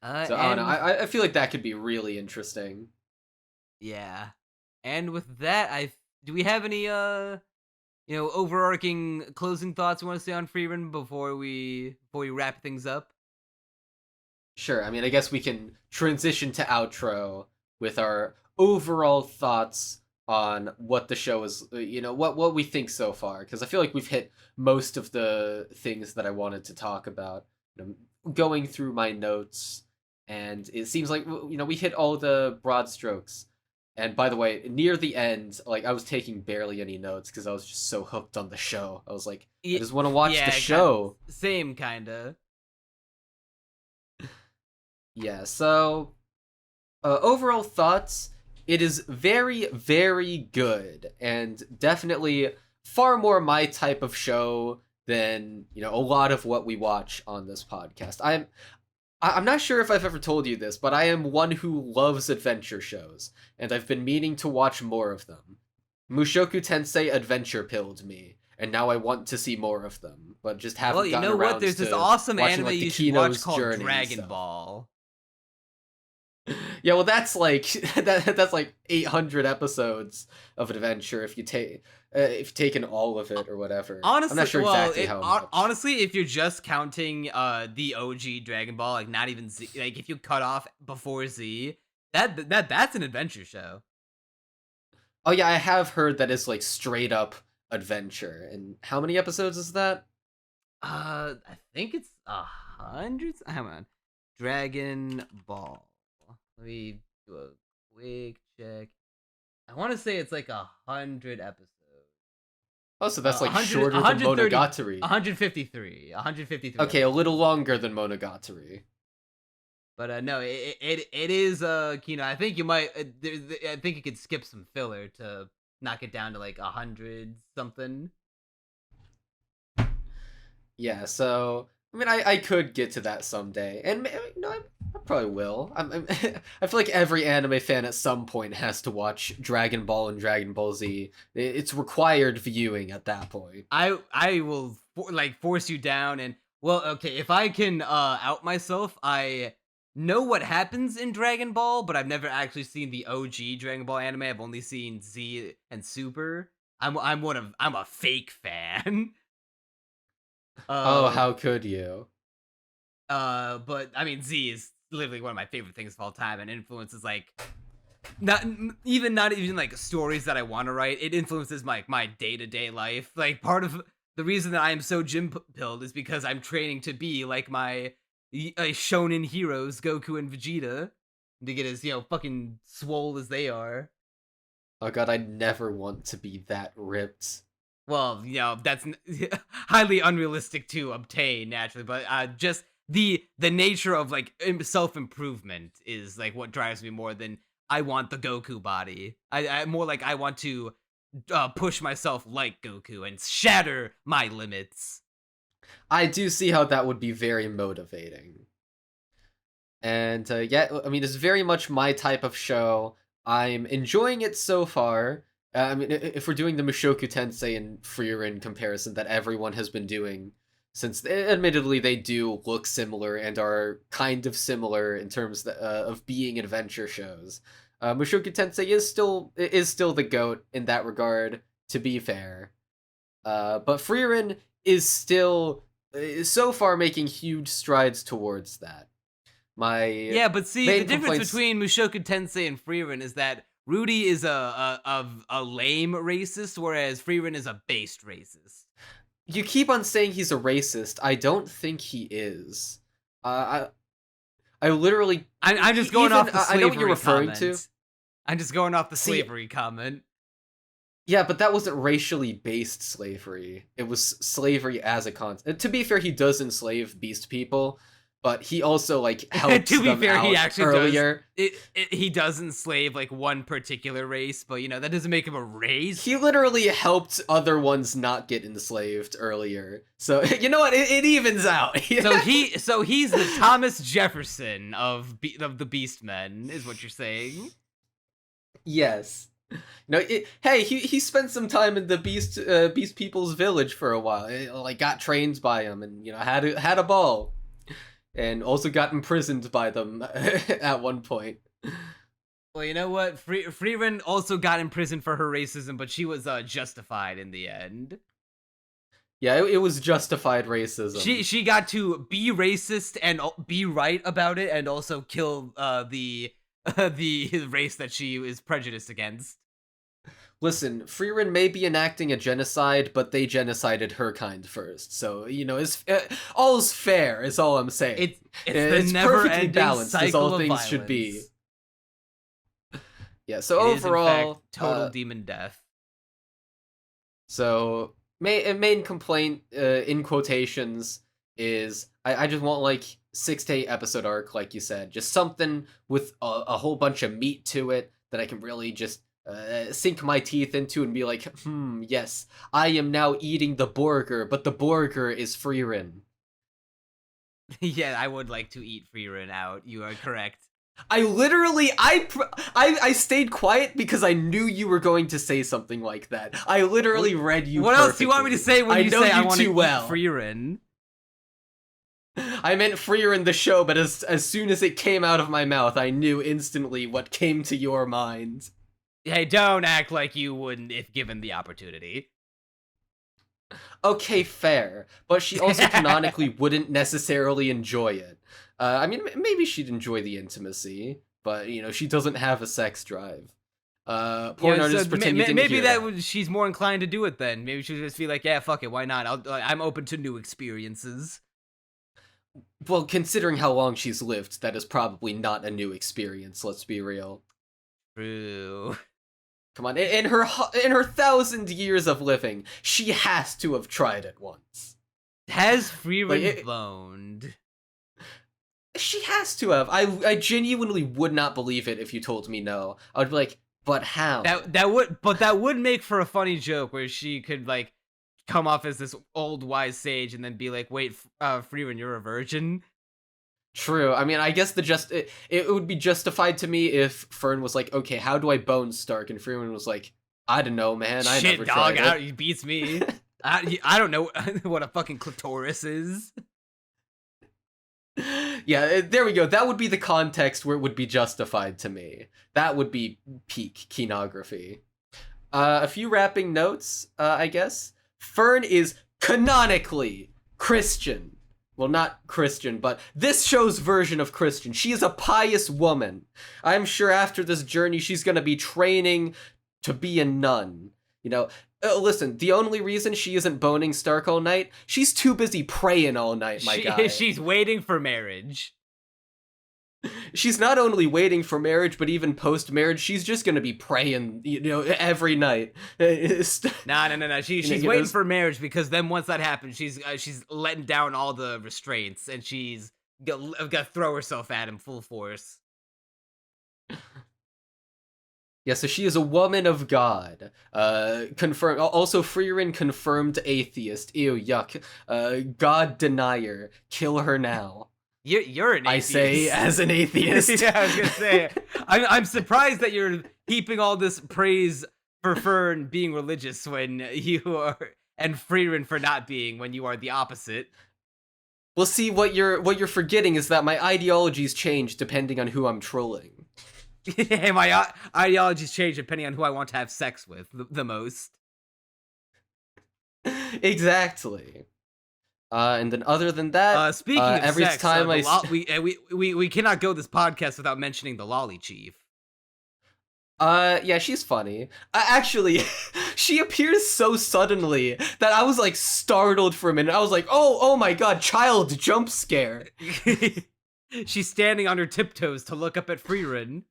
So I don't know. I feel like that could be really interesting. Yeah, and with that, do we have any overarching closing thoughts we want to say on Frieren before we wrap things up? Sure. I mean, I guess we can transition to outro with our overall thoughts on what the show is, you know, what we think so far, because I feel like we've hit most of the things that I wanted to talk about. You know, going through my notes, and it seems like, you know, we hit all the broad strokes. And by the way, near the end, like, I was taking barely any notes because I was just so hooked on the show. I was like, I just want to watch the show. Same kinda. Yeah, so overall thoughts, it is very, very good, and definitely far more my type of show than, you know, a lot of what we watch on this podcast. I'm not sure if I've ever told you this, but I am one who loves adventure shows, and I've been meaning to watch more of them. Mushoku Tensei adventure pilled me, and now I want to see more of them, but just haven't gotten around to watching, like, the There's this awesome anime you should watch called Journey Dragon Ball. Yeah, well, that's like that's like 800 episodes of adventure if you taken all of it or whatever. Honestly, I'm not sure exactly how much. Honestly, if you're just counting the OG Dragon Ball, like not even Z, like if you cut off before Z, that's an adventure show. Oh yeah, I have heard that it's like straight up adventure. And how many episodes is that? I think it's 100. Hang on, Dragon Ball. Let me do a quick check. I want to say it's like 100 episodes. Oh, so that's like shorter than Monogatari. 153. Okay, a little longer than Monogatari. But no, it is Kino. I think you might. I think you could skip some filler to knock it down to like 100 something. Yeah, so I mean, I could get to that someday, and you know, I probably will. I feel like every anime fan at some point has to watch Dragon Ball and Dragon Ball Z. It's required viewing at that point. I will force you down, and well, okay, if I can out myself, I know what happens in Dragon Ball, but I've never actually seen the OG Dragon Ball anime. I've only seen Z and Super. I'm a fake fan. Oh, how could you? But I mean, Z is literally one of my favorite things of all time, and influences like not even like stories that I want to write. It influences my day-to-day life. Like part of the reason that I am so gym-pilled is because I'm training to be like my shonen heroes, Goku and Vegeta, to get as fucking swole as they are. Oh god, I never want to be that ripped. Well, that's highly unrealistic to obtain naturally, but just the nature of like self-improvement is like what drives me more than I want the Goku body. I more like I want to push myself like Goku and shatter my limits. I do see how that would be very motivating. And yeah, I mean, it's very much my type of show. I'm enjoying it so far. I mean, if we're doing the Mushoku Tensei and Frieren comparison that everyone has been doing, since admittedly they do look similar and are kind of similar in terms of being adventure shows, Mushoku Tensei is still the GOAT in that regard, to be fair. But Frieren is still so far making huge strides towards that. But see, the difference between Mushoku Tensei and Frieren is that Rudy is a lame racist, whereas Frieren is a based racist. You keep on saying he's a racist. I don't think he is. I literally. I'm just going off the slavery I know what you're referring to. I'm just going off the slavery comment. Yeah, but that wasn't racially based slavery. It was slavery as a concept. To be fair, he does enslave beast people, but he also like helps to be them fair, out he actually earlier. He does enslave like one particular race, but that doesn't make him a race. He literally helped other ones not get enslaved earlier. So you know what? It evens out. So he's the Thomas Jefferson of the Beastmen, is what you're saying. Yes. Hey, he spent some time in the Beast People's village for a while. Like got trained by him, and had a ball, and also got imprisoned by them at one point. Well, you know what? Frieren also got imprisoned for her racism, but she was justified in the end. Yeah, it was justified racism. She got to be racist and be right about it, and also kill the race that she is prejudiced against. Listen, Frieren may be enacting a genocide, but they genocided her kind first. So, all's fair is all I'm saying. It's the never-ending balanced cycle as all of things violence. should be. Yeah, so it overall... is, in fact, total demon death. So, main complaint, in quotations, is I just want, like, 6 to 8 episode arc, like you said. Just something with a whole bunch of meat to it that I can really just sink my teeth into and be like, yes, I am now eating the burger, but the burger is Frieren. Yeah, I would like to eat Frieren out. You are correct. I literally, I stayed quiet because I knew you were going to say something like that. I literally read you. What perfectly. Else do you want me to say when you say I want to eat well. Frieren? I meant Frieren the show, but as soon as it came out of my mouth, I knew instantly what came to your mind. Hey, don't act like you wouldn't if given the opportunity. Okay, fair. But she also canonically wouldn't necessarily enjoy it. I mean, maybe she'd enjoy the intimacy, but, she doesn't have a sex drive. Porn artists pretend you didn't maybe hear that she's more inclined to do it then. Maybe she'll just be like, yeah, fuck it, why not? I'm open to new experiences. Well, considering how long she's lived, that is probably not a new experience, let's be real. True. Come on, in her 1,000 years of living, she has to have tried it once. Has Frieren boned? She has to have. I genuinely would not believe it if you told me no. I would be like, but how? That would make for a funny joke where she could like come off as this old wise sage and then be like, wait, Frieren, you're a virgin? True. I mean, I guess it would be justified to me if Fern was like, okay, how do I bone Stark? And Frieren was like, I don't know, man. I never tried it. He beats me. I don't know what a fucking clitoris is. Yeah, there we go. That would be the context where it would be justified to me. That would be peak kenography. A few wrapping notes, I guess. Fern is canonically Christian. well, not Christian, but this show's version of Christian. She is a pious woman. I'm sure after this journey, she's gonna be training to be a nun. You know, listen, the only reason she isn't boning Stark all night, she's too busy praying all night, my guy. She's waiting for marriage. She's not only waiting for marriage, but even post-marriage, she's just gonna be praying, every night. No. She's waiting for marriage because then once that happens, she's letting down all the restraints and she's gonna throw herself at him full force. Yeah, so she is a woman of God. Confirmed. Also, Frieren confirmed atheist. Ew, yuck. God denier. Kill her now. You're an atheist. I say as an atheist. Yeah, I was gonna say. I'm surprised that you're heaping all this praise for Fern being religious when you are, and Frieren for not being when you are the opposite. Well, see, what you're forgetting is that my ideologies change depending on who I'm trolling. My ideologies change depending on who I want to have sex with the most. Exactly. And then other than that, speaking of every sex, time we cannot go this podcast without mentioning the Lolly Chief. Yeah, she's funny. Actually, she appears so suddenly that I was like startled for a minute. I was like, oh my god, child jump scare. She's standing on her tiptoes to look up at Frieren.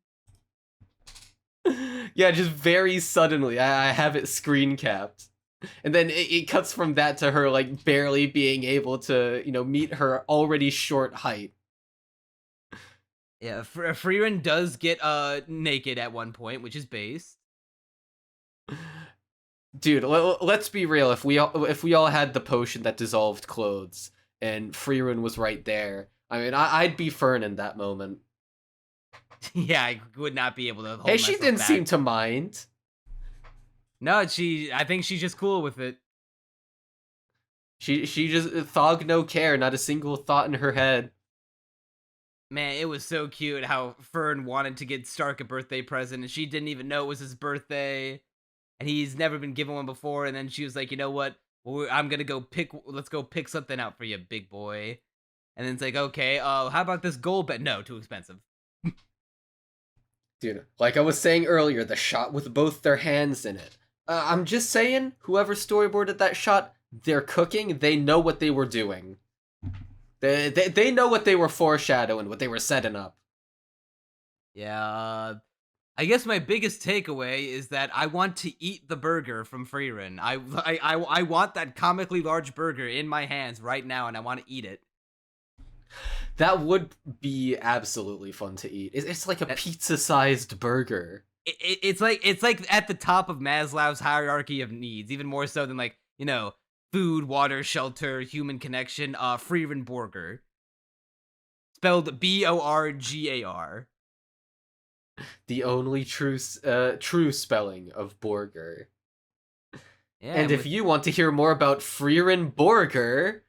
Yeah, just very suddenly. I have it screen capped. And then it cuts from that to her, like, barely being able to, meet her already short height. Yeah, Frieren does get naked at one point, which is based. Dude, let's be real. If we all had the potion that dissolved clothes, and Frieren was right there, I mean, I'd be Fern in that moment. Yeah, I would not be able to hold Hey, she didn't back. seem to mind. No, I think she's just cool with it. She just thought no care, not a single thought in her head. Man, it was so cute how Fern wanted to get Stark a birthday present, and she didn't even know it was his birthday, and he's never been given one before. And then she was like, "You know what? I'm gonna let's go pick something out for you, big boy." And then it's like, "Okay, how about this gold bed? No, too expensive." Dude, like I was saying earlier, the shot with both their hands in it. I'm just saying, whoever storyboarded that shot, they're cooking. They know what they were doing. They know what they were foreshadowing, what they were setting up. Yeah, I guess my biggest takeaway is that I want to eat the burger from Frieren. I want that comically large burger in my hands right now, and I want to eat it. That would be absolutely fun to eat. It's like a pizza-sized burger. It's like at the top of Maslow's hierarchy of needs, even more so than like, food, water, shelter, human connection. Frieren Borger, spelled Borgar. The only true spelling of Borger. Yeah, and if you want to hear more about Frieren Borger,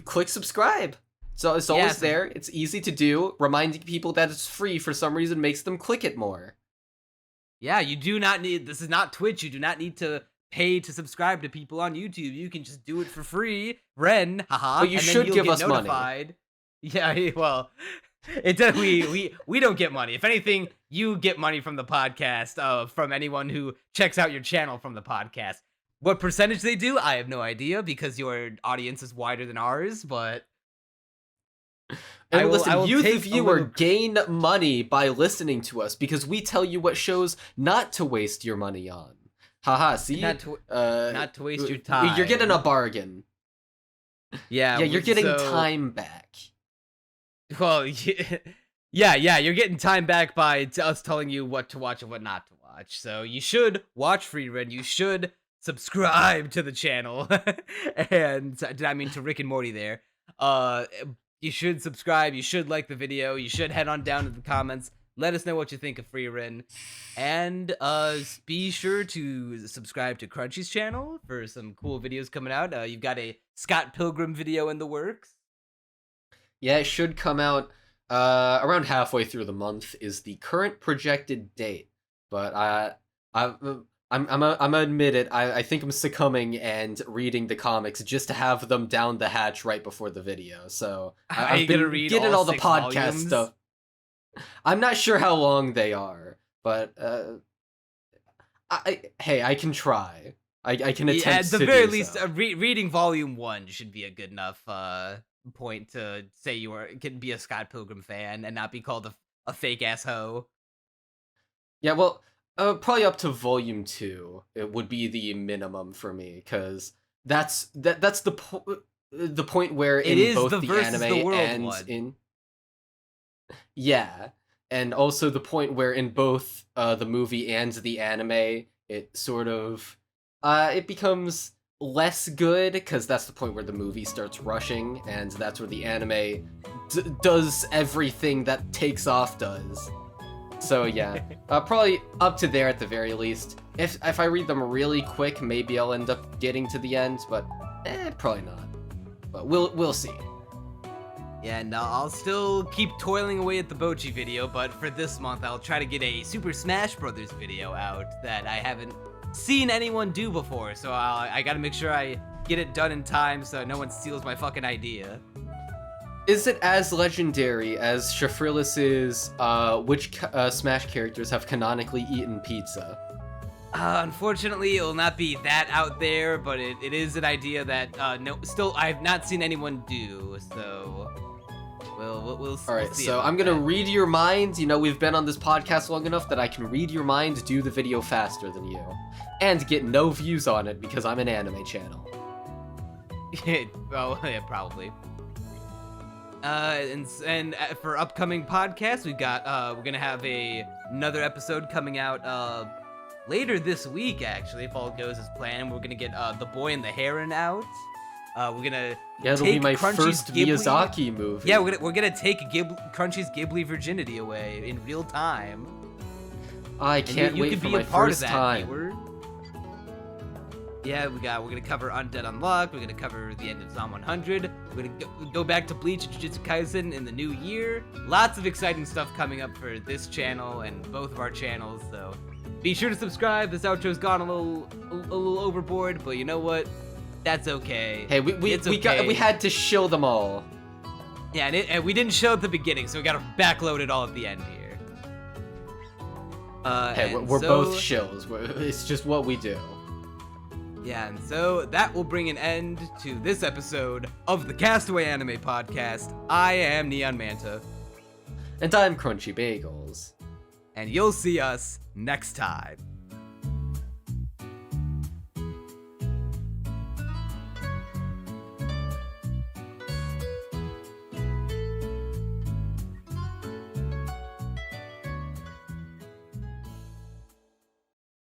click subscribe. So it's always there. It's easy to do. Reminding people that it's free for some reason makes them click it more. Yeah, you do not need. This is not Twitch. You do not need to pay to subscribe to people on YouTube. You can just do it for free. Ren, haha. But you should give us notified. Money. Yeah, well, it does. We don't get money. If anything, you get money from the podcast. From anyone who checks out your channel from the podcast. What percentage they do, I have no idea because your audience is wider than ours. But and listen, you the viewer gain money by listening to us because we tell you what shows not to waste your money on. Haha, see? Not to waste your time. You're getting a bargain. Yeah, you're getting time back. Well, yeah, you're getting time back by us telling you what to watch and what not to watch. So you should watch Frieren. You should subscribe to the channel. And did I mean to Rick and Morty there? You should subscribe. You should like the video. You should head on down to the comments. Let us know what you think of Frieren. And be sure to subscribe to Crunchy's channel for some cool videos coming out. You've got a Scott Pilgrim video in the works. Yeah, it should come out around halfway through the month is the current projected date. But I'm gonna admit it. I think I'm succumbing and reading the comics just to have them down the hatch right before the video. So I've been getting all the podcast volumes? stuff. I'm not sure how long they are, but I can try. I can attempt at the to very do least, so. reading volume 1 should be a good enough point to say can be a Scott Pilgrim fan and not be called a fake ass hoe. Yeah, well, probably up to volume 2. It would be the minimum for me, because that's the point where It in is both the the versus anime the world and one. in and also the point where in both the movie and the anime it sort of it becomes less good, because that's the point where the movie starts rushing, and that's where the anime does everything that Takes Off does. So yeah, probably up to there at the very least. If I read them really quick, maybe I'll end up getting to the end, but probably not. But we'll see. Yeah, no, I'll still keep toiling away at the Bocchi video, but for this month I'll try to get a Super Smash Brothers video out that I haven't seen anyone do before, so I gotta make sure I get it done in time so no one steals my fucking idea. Is it as legendary as Shafrilis's which Smash characters have canonically eaten pizza? Unfortunately, it will not be that out there, but it is an idea that still I've not seen anyone do, so we'll see. Alright, so I'm gonna read your mind. You know, we've been on this podcast long enough that I can read your mind, do the video faster than you, and get no views on it because I'm an anime channel. Well, yeah, probably. And for upcoming podcasts, we've got we're gonna have another episode coming out later this week, actually, if all goes as planned. We're gonna get The Boy and the Heron out. We're gonna it'll be my first Miyazaki movie. Yeah, we're gonna take Crunchy's Ghibli virginity away in real time. I can't wait for my first time. Hayward. Yeah, we're gonna cover Undead Unluck. We're gonna cover the end of Zom 100. We're gonna go back to Bleach and Jujutsu Kaisen in the new year. Lots of exciting stuff coming up for this channel and both of our channels. So be sure to subscribe. This outro's gone a little overboard, but you know what? That's okay. Hey, we had to show them all. Yeah, and we didn't show at the beginning, so we gotta backload it all at the end here. Hey, we're both shills. It's just what we do. Yeah, and so that will bring an end to this episode of the Castaway Anime Podcast. I am Neon Manta. And I'm Crunchy Bagels. And you'll see us next time.